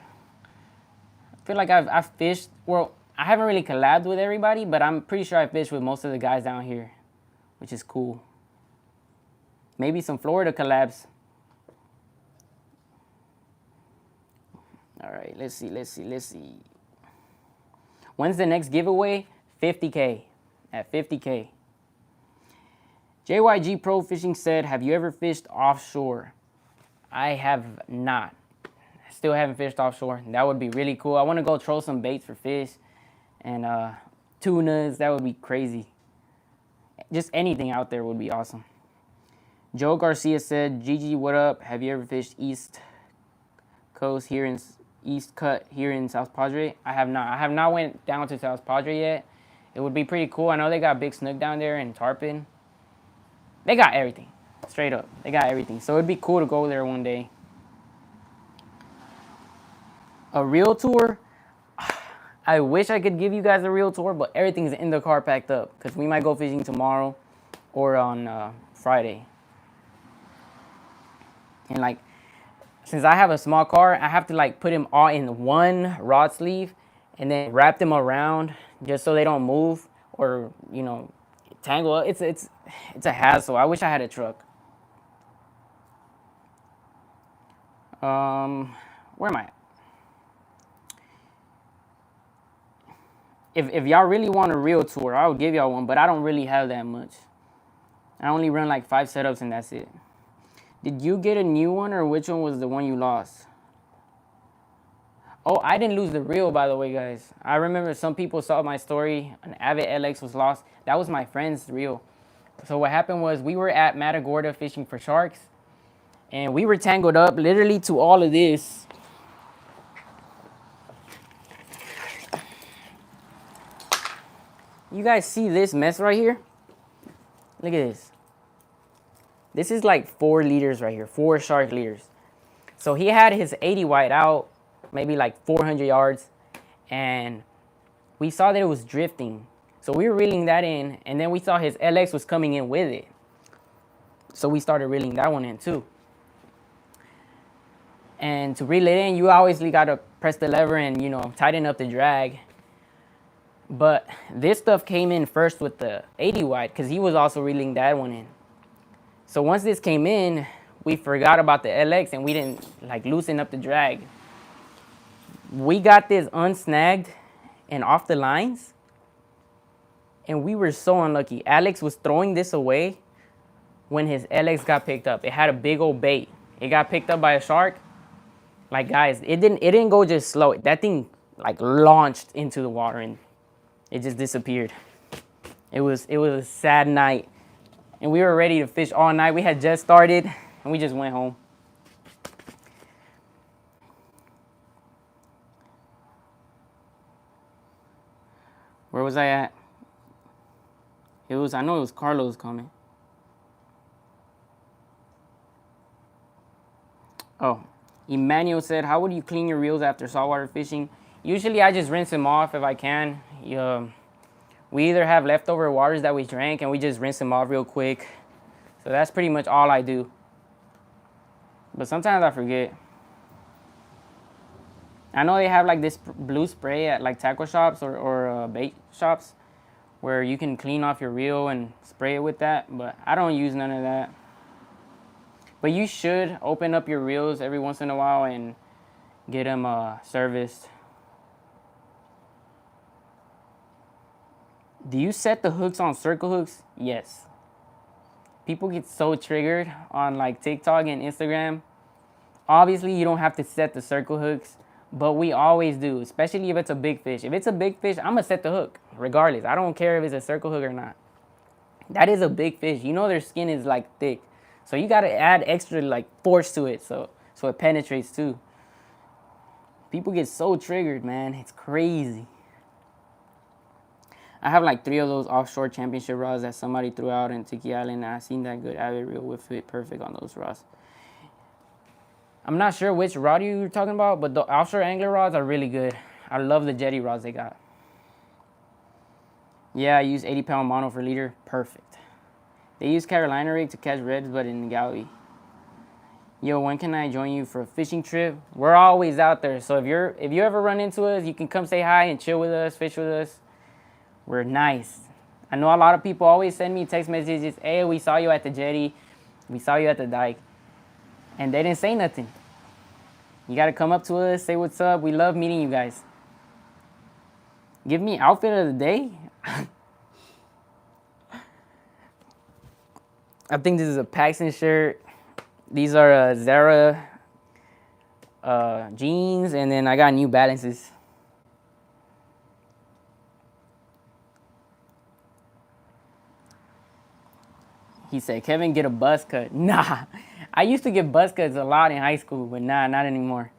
I feel like I've fished. Well, I haven't really collabed with everybody, but I'm pretty sure I fished with most of the guys down here, which is cool. Maybe some Florida collabs. All right, let's see. When's the next giveaway? 50K. At 50K. JYG Pro Fishing said, have you ever fished offshore? I have not. I still haven't fished offshore. That would be really cool. I want to go throw some baits for fish and tunas. That would be crazy. Just anything out there would be awesome. Joe Garcia said, Gigi, what up? Have you ever fished East Coast here in East Cut here in South Padre? I have not. I have not went down to South Padre yet. It would be pretty cool. I know they got big snook down there and tarpon. They got everything. Straight up. They got everything. So it'd be cool to go there one day. A real tour? I wish I could give you guys a real tour, but everything's in the car packed up. Because we might go fishing tomorrow or on Friday. And like, since I have a small car, I have to like put them all in one rod sleeve and then wrap them around just so they don't move or tangle. It's a hassle. I wish I had a truck. Where am I? If y'all really want a real tour, I would give y'all one, but I don't really have that much. I only run like 5 setups and that's it. Did you get a new one or which one was the one you lost? Oh, I didn't lose the reel, by the way, guys. I remember some people saw my story. An Avid LX was lost. That was my friend's reel. So what happened was we were at Matagorda fishing for sharks, and we were tangled up literally to all of this. You guys see this mess right here? Look at this. This is like 4 liters right here, 4 shark liters. So he had his 80 wide out, maybe like 400 yards, and we saw that it was drifting. So we were reeling that in, and then we saw his LX was coming in with it. So we started reeling that one in too. And to reel it in, you obviously gotta press the lever and tighten up the drag. But this stuff came in first with the 80 wide because he was also reeling that one in. So once this came in, we forgot about the LX and we didn't like loosen up the drag. We got this unsnagged and off the lines, and we were so unlucky. Alex was throwing this away when his LX got picked up. It had a big old bait. It got picked up by a shark. Like, guys, it didn't go just slow. That thing like launched into the water and it just disappeared. It was a sad night. And we were ready to fish all night. We had just started and we just went home. Where was I at? I know it was Carlos coming. Oh, Emmanuel said, how would you clean your reels after saltwater fishing? Usually I just rinse them off if I can. We either have leftover waters that we drank and we just rinse them off real quick. So that's pretty much all I do. But sometimes I forget. I know they have like this blue spray at like tackle shops or bait shops where you can clean off your reel and spray it with that, but I don't use none of that. But you should open up your reels every once in a while and get them serviced. Do you set the hooks on circle hooks? Yes. People get so triggered on like TikTok and Instagram. Obviously, you don't have to set the circle hooks, but we always do, especially if it's a big fish. If it's a big fish, I'm gonna set the hook regardless. I don't care if it's a circle hook or not. That is a big fish. Their skin is like thick. So you gotta add extra like force to it so it penetrates too. People get so triggered, man. It's crazy. I have like 3 of those offshore championship rods that somebody threw out in Tiki Island. And I seen that good Avid reel would fit perfect on those rods. I'm not sure which rod you're talking about, but the offshore angler rods are really good. I love the Jetty rods they got. Yeah, I use 80-pound mono for leader. Perfect. They use Carolina rig to catch reds, but in the Gaui. Yo, when can I join you for a fishing trip? We're always out there, so if you ever run into us, you can come say hi and chill with us, fish with us. We're nice. I know a lot of people always send me text messages, hey, we saw you at the Jetty, we saw you at the dike, and they didn't say nothing. You gotta come up to us, say what's up. We love meeting you guys. Give me outfit of the day? I think this is a Paxton shirt. These are Zara jeans, and then I got New Balances. He said, Kevin, get a buzz cut. Nah, I used to get buzz cuts a lot in high school, but nah, not anymore.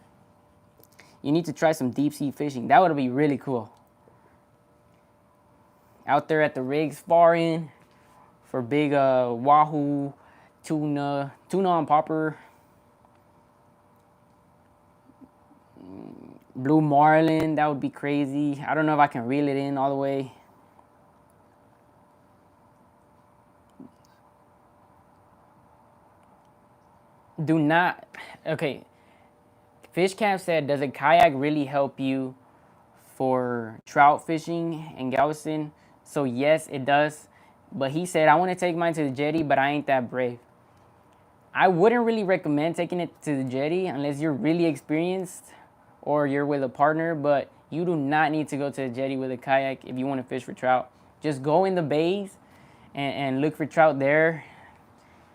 You need to try some deep sea fishing. That would be really cool. Out there at the rigs far in for big wahoo, tuna on popper, blue marlin. That would be crazy. I don't know if I can reel it in all the way. Do not, okay, Fish Camp said, does a kayak really help you for trout fishing in Galveston? So yes, it does. But he said, I want to take mine to the jetty, but I ain't that brave. I wouldn't really recommend taking it to the jetty unless you're really experienced or you're with a partner, but you do not need to go to the jetty with a kayak if you want to fish for trout. Just go in the bays and look for trout there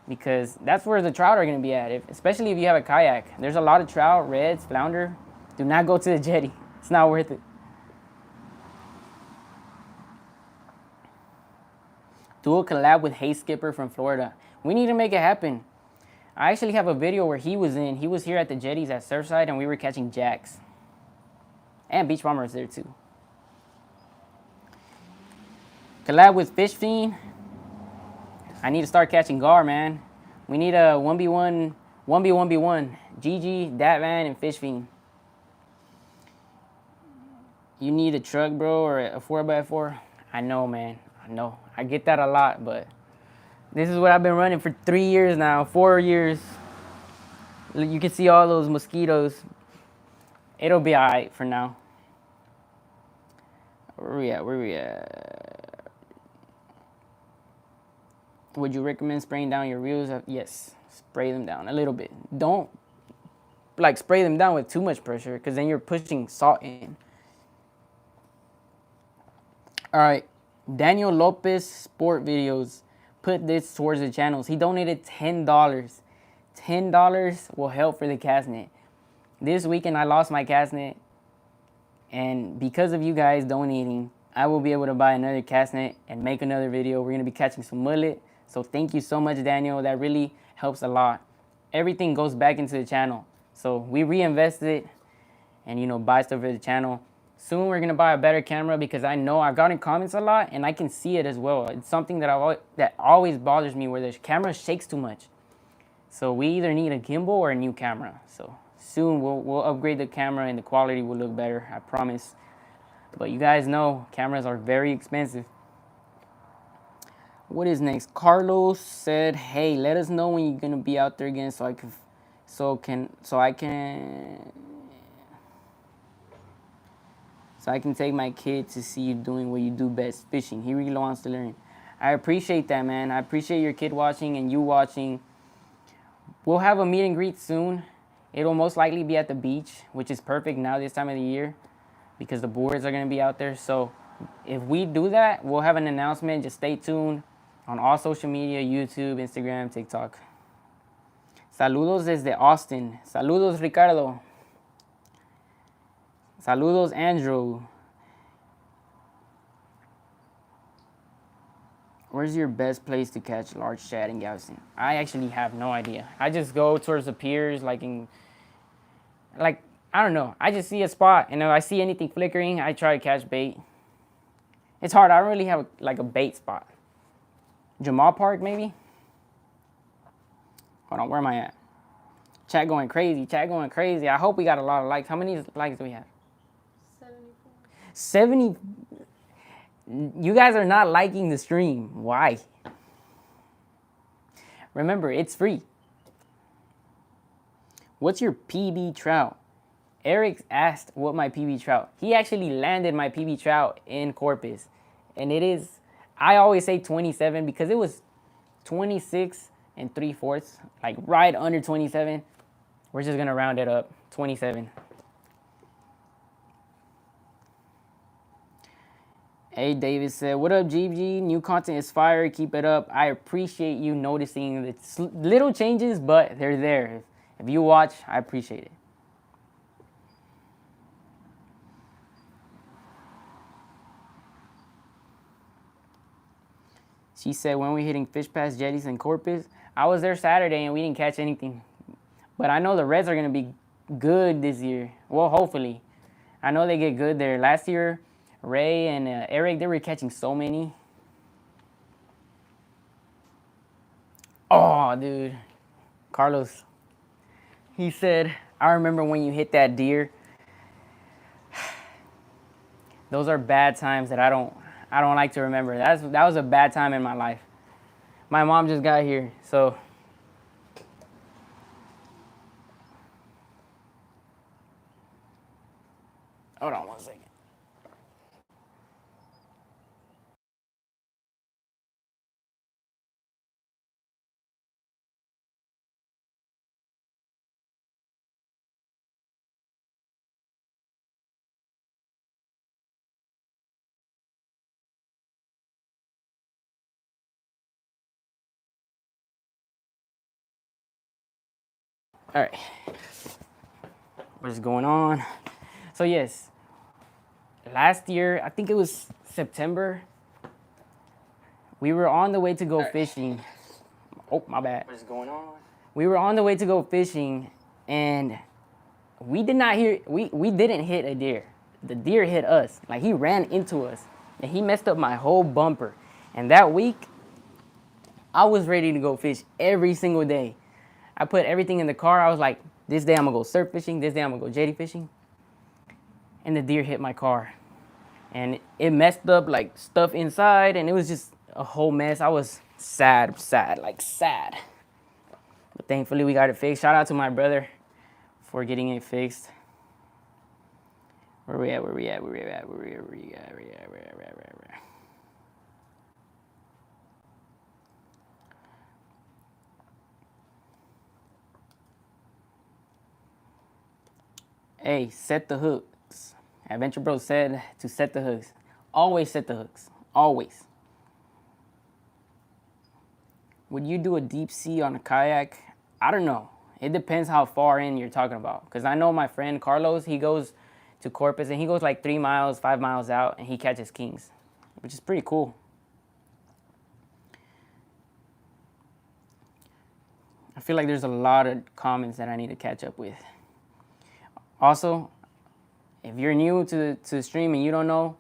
because that's where the trout are going to be at, especially if you have a kayak. There's a lot of trout, reds, flounder. Do not go to the jetty. It's not worth it. Do a collab with Hey Skipper from Florida. We need to make it happen. I actually have a video where he was here at the jetties at Surfside and we were catching jacks. And Beach Bomber was there too. Collab with Fish Fiend. I need to start catching gar, man. We need a 1v1, 1v1v1. GG, Datman, and Fish Fiend. You need a truck, bro, or a 4x4? I know, man. I know. I get that a lot, but this is what I've been running for 3 years now, 4 years. You can see all those mosquitoes. It'll be all right for now. Where we at? Would you recommend spraying down your reels? Yes, spray them down a little bit. Don't spray them down with too much pressure because then you're pushing salt in. All right, Daniel Lopez Sport Videos put this towards the channels. He donated $10. $10 will help for the castnet. This weekend I lost my castnet, and because of you guys donating, I will be able to buy another castnet and make another video. We're gonna be catching some mullet. So thank you so much, Daniel. That really helps a lot. Everything goes back into the channel. So we reinvest it and buy stuff for the channel. Soon we're gonna buy a better camera because I know I've gotten comments a lot and I can see it as well. It's something that always bothers me where the camera shakes too much. So we either need a gimbal or a new camera. So soon we'll upgrade the camera and the quality will look better, I promise. But you guys know cameras are very expensive. What is next? Carlos said, "Hey, let us know when you're gonna be out there again, so I can take my kid to see you doing what you do best, fishing. He really wants to learn." I appreciate that, man. I appreciate your kid watching and you watching. We'll have a meet and greet soon. It'll most likely be at the beach, which is perfect now this time of the year because the boards are gonna be out there. So if we do that, we'll have an announcement. Just stay tuned on all social media, YouTube, Instagram, TikTok. Saludos desde Austin. Saludos, Ricardo. Saludos, Andrew. Where's your best place to catch large shad in Galveston? I actually have no idea. I just go towards the piers, I don't know. I just see a spot, and if I see anything flickering, I try to catch bait. It's hard. I don't really have a bait spot. Jamal Park, maybe? Hold on, where am I at? Chat going crazy. I hope we got a lot of likes. How many likes do we have? 74. 70. You guys are not liking the stream. Why? Remember, it's free. What's your PB trout? Eric asked what my PB trout. He actually landed my PB trout in Corpus. And it is, I always say 27 because it was 26 3/4, right under 27. We're just gonna round it up, 27. Hey, David said, "What up, GG? New content is fire. Keep it up. I appreciate you noticing the little changes, but they're there. If you watch, I appreciate it." She said, "When we hitting fish pass jetties in Corpus?" I was there Saturday and we didn't catch anything. But I know the Reds are going to be good this year. Well, hopefully. I know they get good there. Last year, Ray and Eric, they were catching so many. Oh, dude. Carlos. He said, "I remember when you hit that deer." Those are bad times that I don't like to remember. That was a bad time in my life. My mom just got here, so All right. What is going on? So yes, last year, I think it was September, we were on the way to go fishing. Oh, my bad. What is going on? We were on the way to go fishing, and we didn't hit a deer. The deer hit us. Like, he ran into us, and he messed up my whole bumper. And that week, I was ready to go fish every single day. I put everything in the car. I was like, this day I'm gonna go surf fishing. This day I'm gonna go jetty fishing. And the deer hit my car. And it messed up like stuff inside, and it was just a whole mess. I was sad. But thankfully we got it fixed. Shout out to my brother for getting it fixed. Where we at? Hey, set the hooks. Adventure Bro said to set the hooks. Always set the hooks. Always. Would you do a deep sea on a kayak? I don't know. It depends how far in you're talking about. Because I know my friend Carlos, he goes to Corpus and he goes like 3 miles, 5 miles out, and he catches kings, which is pretty cool. I feel like there's a lot of comments that I need to catch up with. Also, if you're new to the stream and you don't know,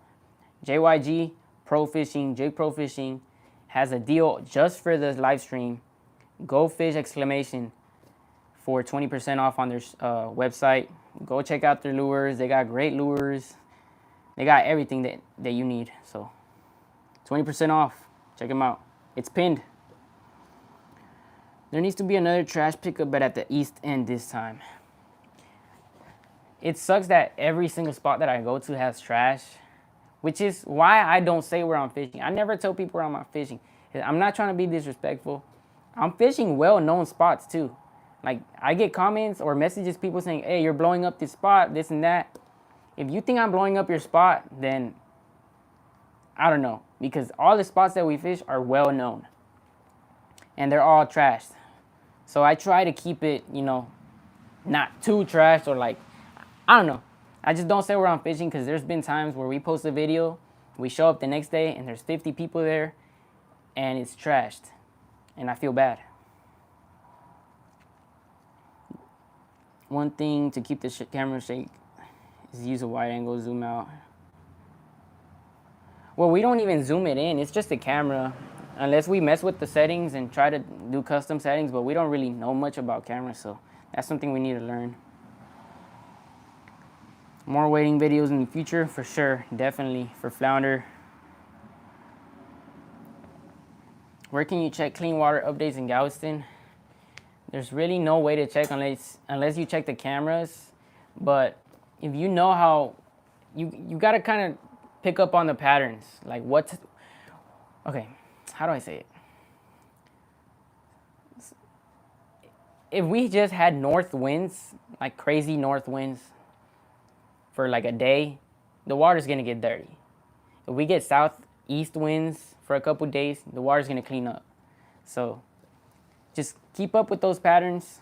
JYG Pro Fishing, Jake Pro Fishing has a deal just for the live stream. Go Fish exclamation for 20% off on their website. Go check out their lures. They got great lures. They got everything that you need. So 20% off. Check them out. It's pinned. There needs to be another trash pickup, but at the east end this time. It sucks that every single spot that I go to has trash, which is why I don't say where I'm fishing. I never tell people where I'm fishing. I'm not trying to be disrespectful. I'm fishing well-known spots too. Like, I get comments or messages, people saying, hey, you're blowing up this spot, this and that. If you think I'm blowing up your spot, then I don't know. Because all the spots that we fish are well-known. And they're all trashed. So I try to keep it, not too trashed or like, I don't know. I just don't say where I'm fishing because there's been times where we post a video, we show up the next day, and there's 50 people there, and it's trashed. And I feel bad. One thing to keep the camera shake is use a wide angle zoom out. Well, we don't even zoom it in. It's just a camera. Unless we mess with the settings and try to do custom settings, but we don't really know much about cameras, so that's something we need to learn. More wading videos in the future, for sure, definitely, for flounder. Where can you check clean water updates in Galveston? There's really no way to check unless you check the cameras. But if you know how, you gotta kind of pick up on the patterns. Like okay, how do I say it? If we just had north winds, like crazy north winds, for like a day, the water's gonna get dirty. If we get southeast winds for a couple days, the water's gonna clean up. So just keep up with those patterns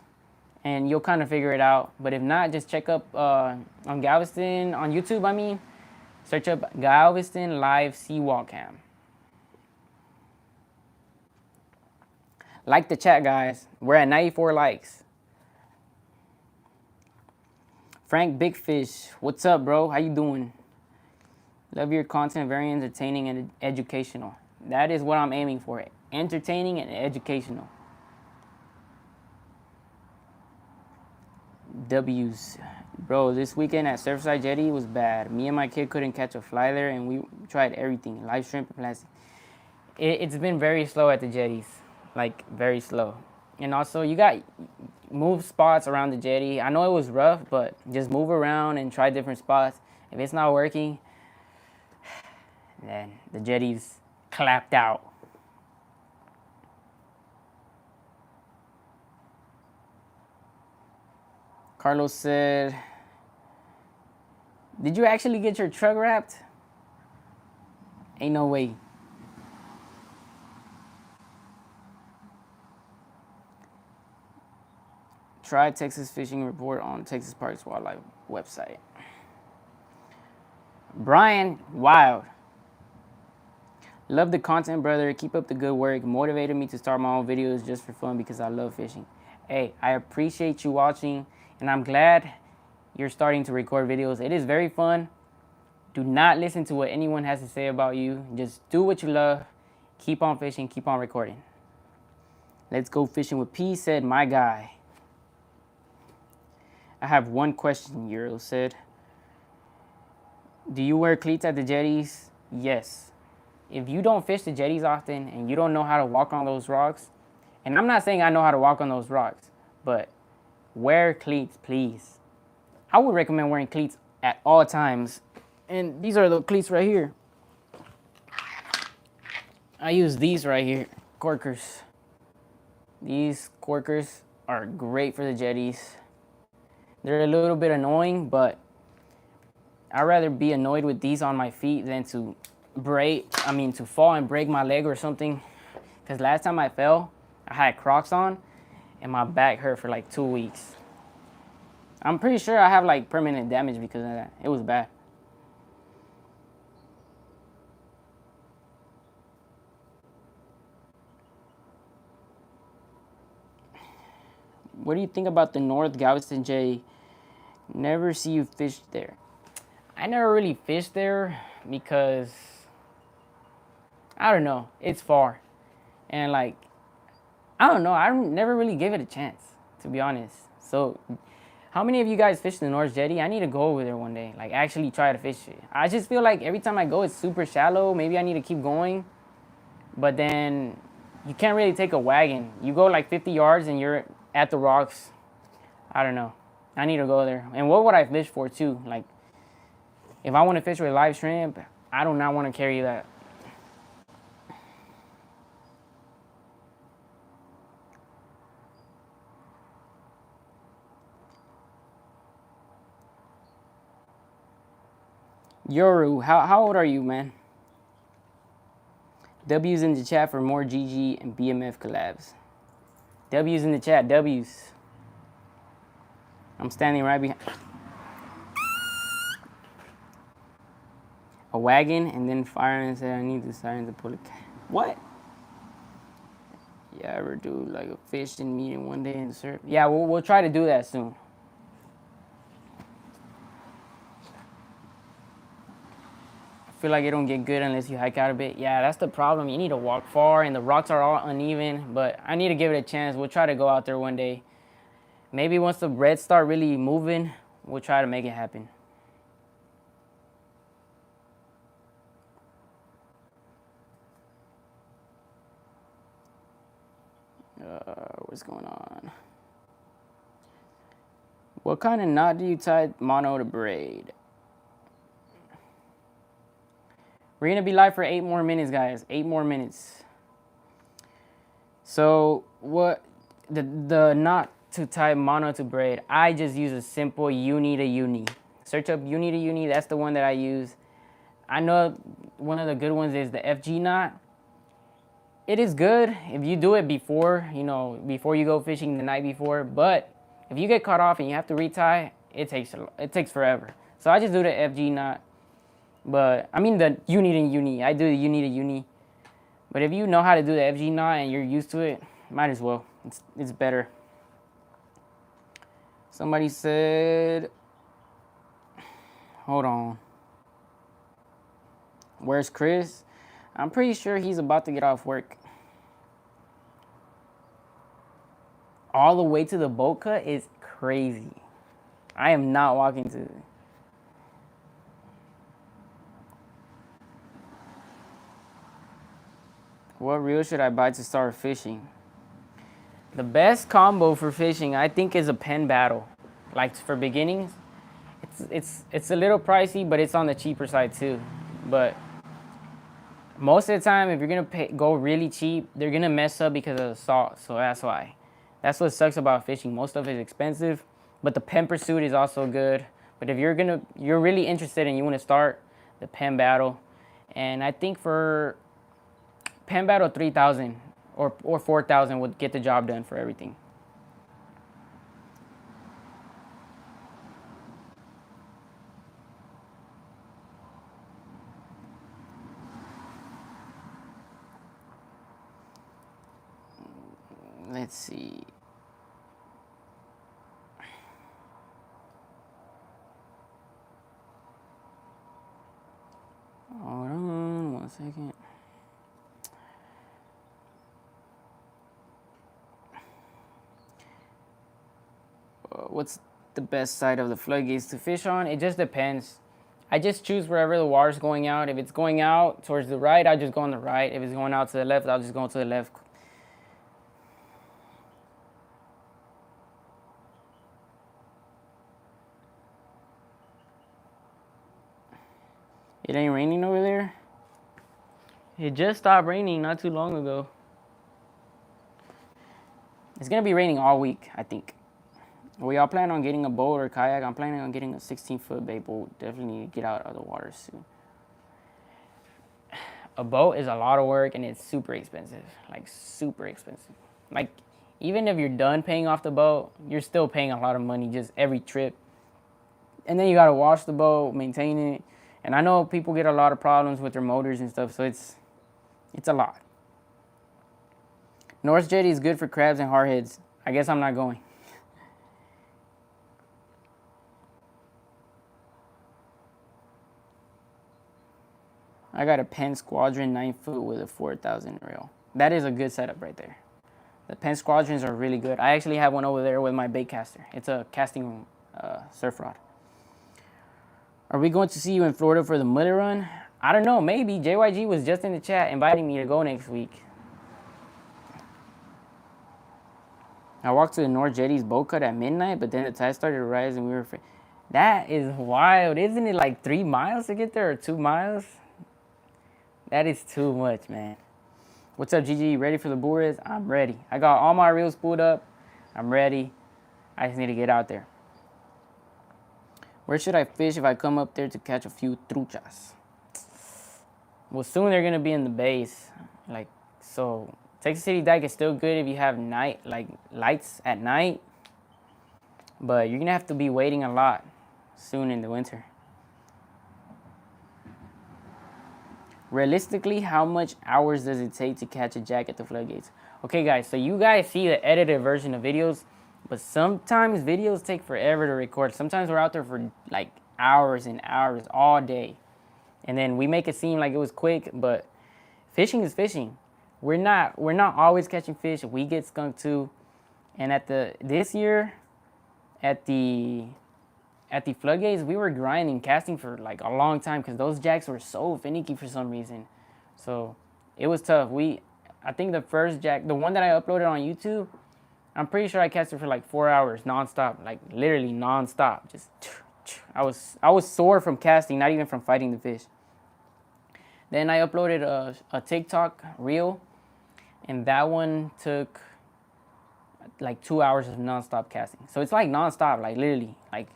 and you'll kind of figure it out. But if not, just check up on Galveston, on YouTube, search up Galveston Live Seawall Cam. Like the chat, guys. We're at 94 likes. Frank Big Fish, what's up, bro? How you doing? Love your content, very entertaining and educational. That is what I'm aiming for. Entertaining and educational. W's. Bro, this weekend at Surfside Jetty was bad. Me and my kid couldn't catch a fly there, and we tried everything. Live shrimp and plastic. It's been very slow at the jetties. Like, very slow. And also, you got move spots around the jetty. I know it was rough, but just move around and try different spots. If it's not working, then the jetty's clapped out. Carlos said, did you actually get your truck wrapped? Ain't no way. Try Texas fishing report on Texas Parks Wildlife website. Brian Wild. Love the content, brother. Keep up the good work. Motivated me to start my own videos just for fun because I love fishing. Hey, I appreciate you watching, and I'm glad you're starting to record videos. It is very fun. Do not listen to what anyone has to say about you. Just do what you love. Keep on fishing. Keep on recording. Let's go fishing with P, said my guy. I have one question, Euro said. Do you wear cleats at the jetties? Yes. If you don't fish the jetties often and you don't know how to walk on those rocks, and I'm not saying I know how to walk on those rocks, but wear cleats, please. I would recommend wearing cleats at all times. And these are the cleats right here. I use these right here, corkers. These corkers are great for the jetties. They're a little bit annoying, but I'd rather be annoyed with these on my feet than to fall and break my leg or something. Because last time I fell, I had Crocs on and my back hurt for like 2 weeks. I'm pretty sure I have like permanent damage because of that. It was bad. What do you think about the North Galveston Jetty? Never see you fish there. I never really fished there because, I don't know, it's far. And like, I don't know, I never really gave it a chance, to be honest. So, how many of you guys fish the North Jetty? I need to go over there one day, like actually try to fish it. I just feel like every time I go, it's super shallow. Maybe I need to keep going. But then, you can't really take a wagon. You go like 50 yards and you're at the rocks. I don't know. I need to go there. And what would I fish for too? Like, if I want to fish with live shrimp, I do not want to carry that. Yoru, how old are you, man? W's in the chat for more GG and BMF collabs. W's in the chat, W's. I'm standing right behind a wagon and then fire and said I need the siren to pull it. What? Yeah, ever do like a fishing meeting one day in the surf? Yeah, we'll try to do that soon. I feel like it don't get good unless you hike out a bit. Yeah, that's the problem. You need to walk far and the rocks are all uneven, but I need to give it a chance. We'll try to go out there one day. Maybe once the reds start really moving, we'll try to make it happen. What's going on? What kind of knot do you tie mono to braid? We're gonna be live for 8 more minutes, guys. 8 more minutes. So what the knot to tie mono to braid? I just use a simple uni to uni. Search up uni to uni. That's the one that I use. I know one of the good ones is the FG knot. It is good if you do it before, before you go fishing the night before. But if you get caught off and you have to retie, it takes forever. So I just do the FG knot. But I mean the uni to uni. I do the uni to uni. But if you know how to do the FG knot and you're used to it, might as well. It's better. Somebody said, hold on. Where's Chris? I'm pretty sure he's about to get off work. All the way to the boat cut is crazy. I am not walking to. What reel should I buy to start fishing? The best combo for fishing, I think, is a pen battle. Like for beginnings, it's a little pricey, but it's on the cheaper side too. But most of the time, if you're gonna go really cheap, they're gonna mess up because of the salt. So that's why. That's what sucks about fishing. Most of it is expensive, but the pen pursuit is also good. But if you're really interested and you want to start, the pen battle, and I think for pen battle 3,000 or 4,000 would get the job done for everything. Let's see. Hold on 1 second. What's the best side of the floodgates to fish on? It just depends. I just choose wherever the water's going out. If it's going out towards the right, I just go on the right. If it's going out to the left, I'll just go to the left. It ain't raining over there? It just stopped raining not too long ago. It's gonna be raining all week, I think. We all plan on getting a boat or a kayak. I'm planning on getting a 16-foot bait boat. Definitely need to get out of the water soon. A boat is a lot of work and it's super expensive. Like super expensive. Like even if you're done paying off the boat, you're still paying a lot of money just every trip. And then you gotta wash the boat, maintain it. And I know people get a lot of problems with their motors and stuff, so it's a lot. North Jetty is good for crabs and hardheads. I guess I'm not going. I got a Penn Squadron 9-foot with a 4,000 reel. That is a good setup right there. The Penn Squadrons are really good. I actually have one over there with my bait caster. It's a casting surf rod. Are we going to see you in Florida for the mullet run? I don't know, maybe. JYG was just in the chat inviting me to go next week. I walked to the North Jetty's boat cut at midnight, but then the tide started to rise and we were afraid. That is wild. Isn't it like 3 miles to get there or 2 miles? That is too much, man. What's up, GG? Ready for the bull rigs? I'm ready. I got all my reels spooled up. I'm ready. I just need to get out there. Where should I fish if I come up there to catch a few truchas? Well, soon they're gonna be in the base. Like, so Texas City Dike is still good if you have night, like lights at night. But you're gonna have to be waiting a lot soon in the winter. Realistically, how much hours does it take to catch a jack at the floodgates? Okay, guys, so you guys see the edited version of videos, but sometimes videos take forever to record. Sometimes we're out there for like hours and hours all day. And then we make it seem like it was quick, but fishing is fishing. We're not always catching fish. We get skunked too. And this year at the floodgates, we were grinding, casting for like a long time because those jacks were so finicky for some reason. So it was tough. I think the first jack, the one that I uploaded on YouTube, I'm pretty sure I cast it for like 4 hours nonstop, like literally nonstop. Just I was sore from casting, not even from fighting the fish. Then I uploaded a TikTok reel, and that one took like 2 hours of nonstop casting. So it's like nonstop, like literally, like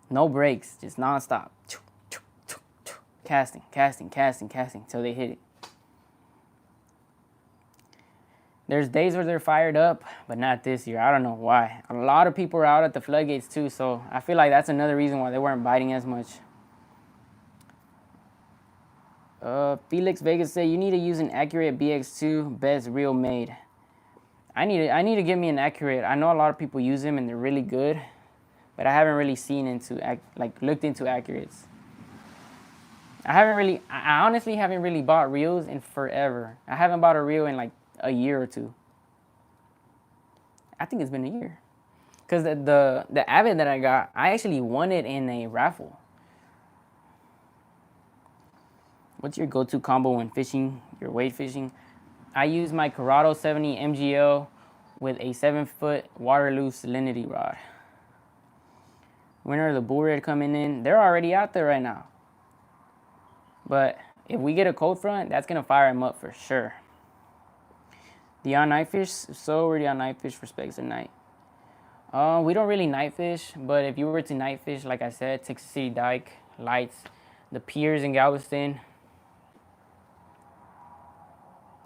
no breaks, just nonstop. Casting till they hit it. There's days where they're fired up, but not this year. I don't know why. A lot of people are out at the floodgates too, so I feel like that's another reason why they weren't biting as much. Felix Vegas said you need to use an Accurate BX2 best reel made. I need to get me an Accurate. I know a lot of people use them and they're really good, but I haven't really looked into Accurates. I honestly haven't really bought reels in forever. I haven't bought a reel in like a year or two. I think it's been a year. Because the Avid that I got, I actually won it in a raffle. What's your go-to combo when fishing, your wade fishing? I use my Corrado 70 MGL with a 7-foot Waterloo salinity rod. When are the bull red coming in? They're already out there right now. But if we get a cold front, that's going to fire them up for sure. The on night fish, so we're the on night fish for specs at night. We don't really night fish, but if you were to night fish, like I said, Texas City Dike, lights, the piers in Galveston.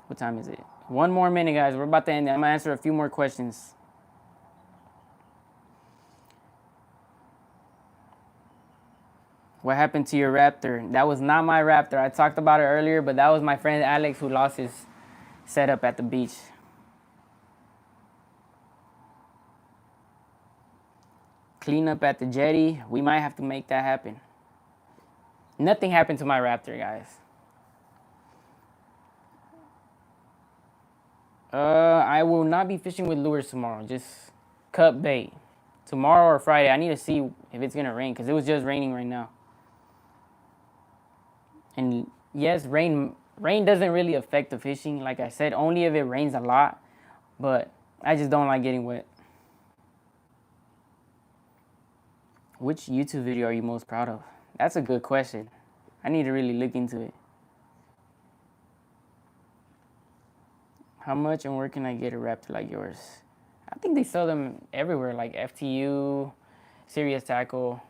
What time is it? 1 more minute, guys. We're about to end it. I'm going to answer a few more questions. What happened to your Raptor? That was not my Raptor. I talked about it earlier, but that was my friend Alex who lost his setup at the beach. clean up at the jetty. We might have to make that happen. Nothing happened to my raptor, guys. I will not be fishing with lures tomorrow. Just cut bait. Tomorrow or Friday. I need to see if it's gonna rain because it was just raining right now. And yes, rain doesn't really affect the fishing. Like I said, only if it rains a lot. But I just don't like getting wet. Which YouTube video are you most proud of? That's a good question. I need to really look into it. How much and where can I get a raptor like yours? I think they sell them everywhere, like FTU, Serious Tackle.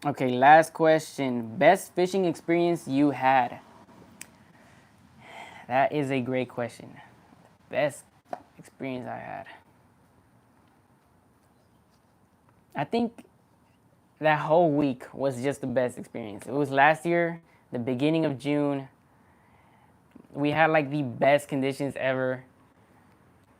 Okay, last question. Best fishing experience you had? That is a great question. Best experience I had. I think that whole week was just the best experience. It was last year, the beginning of June. We had like the best conditions ever.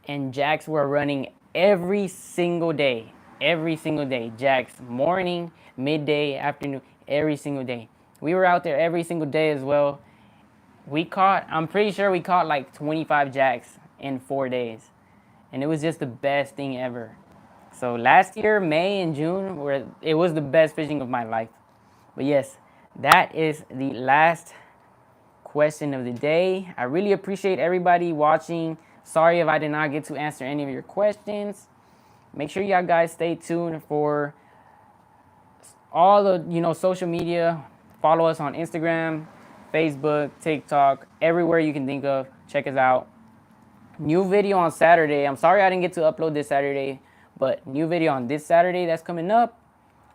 And jacks were running every single day. Every single day. Jacks, morning, midday, afternoon, every single day. We were out there every single day as well. I'm pretty sure we caught like 25 jacks in 4 days. And it was just the best thing ever. So last year, May and June, it was the best fishing of my life. But yes, that is the last question of the day. I really appreciate everybody watching. Sorry if I did not get to answer any of your questions. Make sure y'all guys stay tuned for all the social media. Follow us on Instagram, Facebook, TikTok, everywhere you can think of. Check us out. New video on Saturday. I'm sorry I didn't get to upload this Saturday, but new video on this Saturday that's coming up.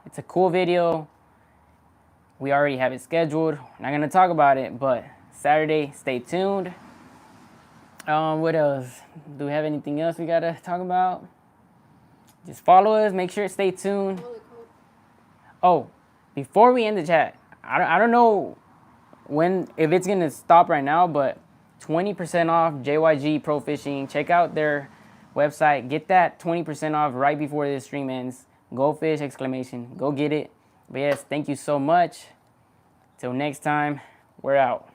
It's a cool video. We already have it scheduled. Not gonna talk about it, but Saturday, stay tuned. What else? Do we have anything else we gotta talk about? Just follow us. Make sure to stay tuned. Oh, before we end the chat, I don't know if it's gonna stop right now, but 20% off JYG Pro Fishing. Check out their website. Get that 20% off right before this stream ends. Go fish! ! Go get it. But yes, thank you so much. Till next time, we're out.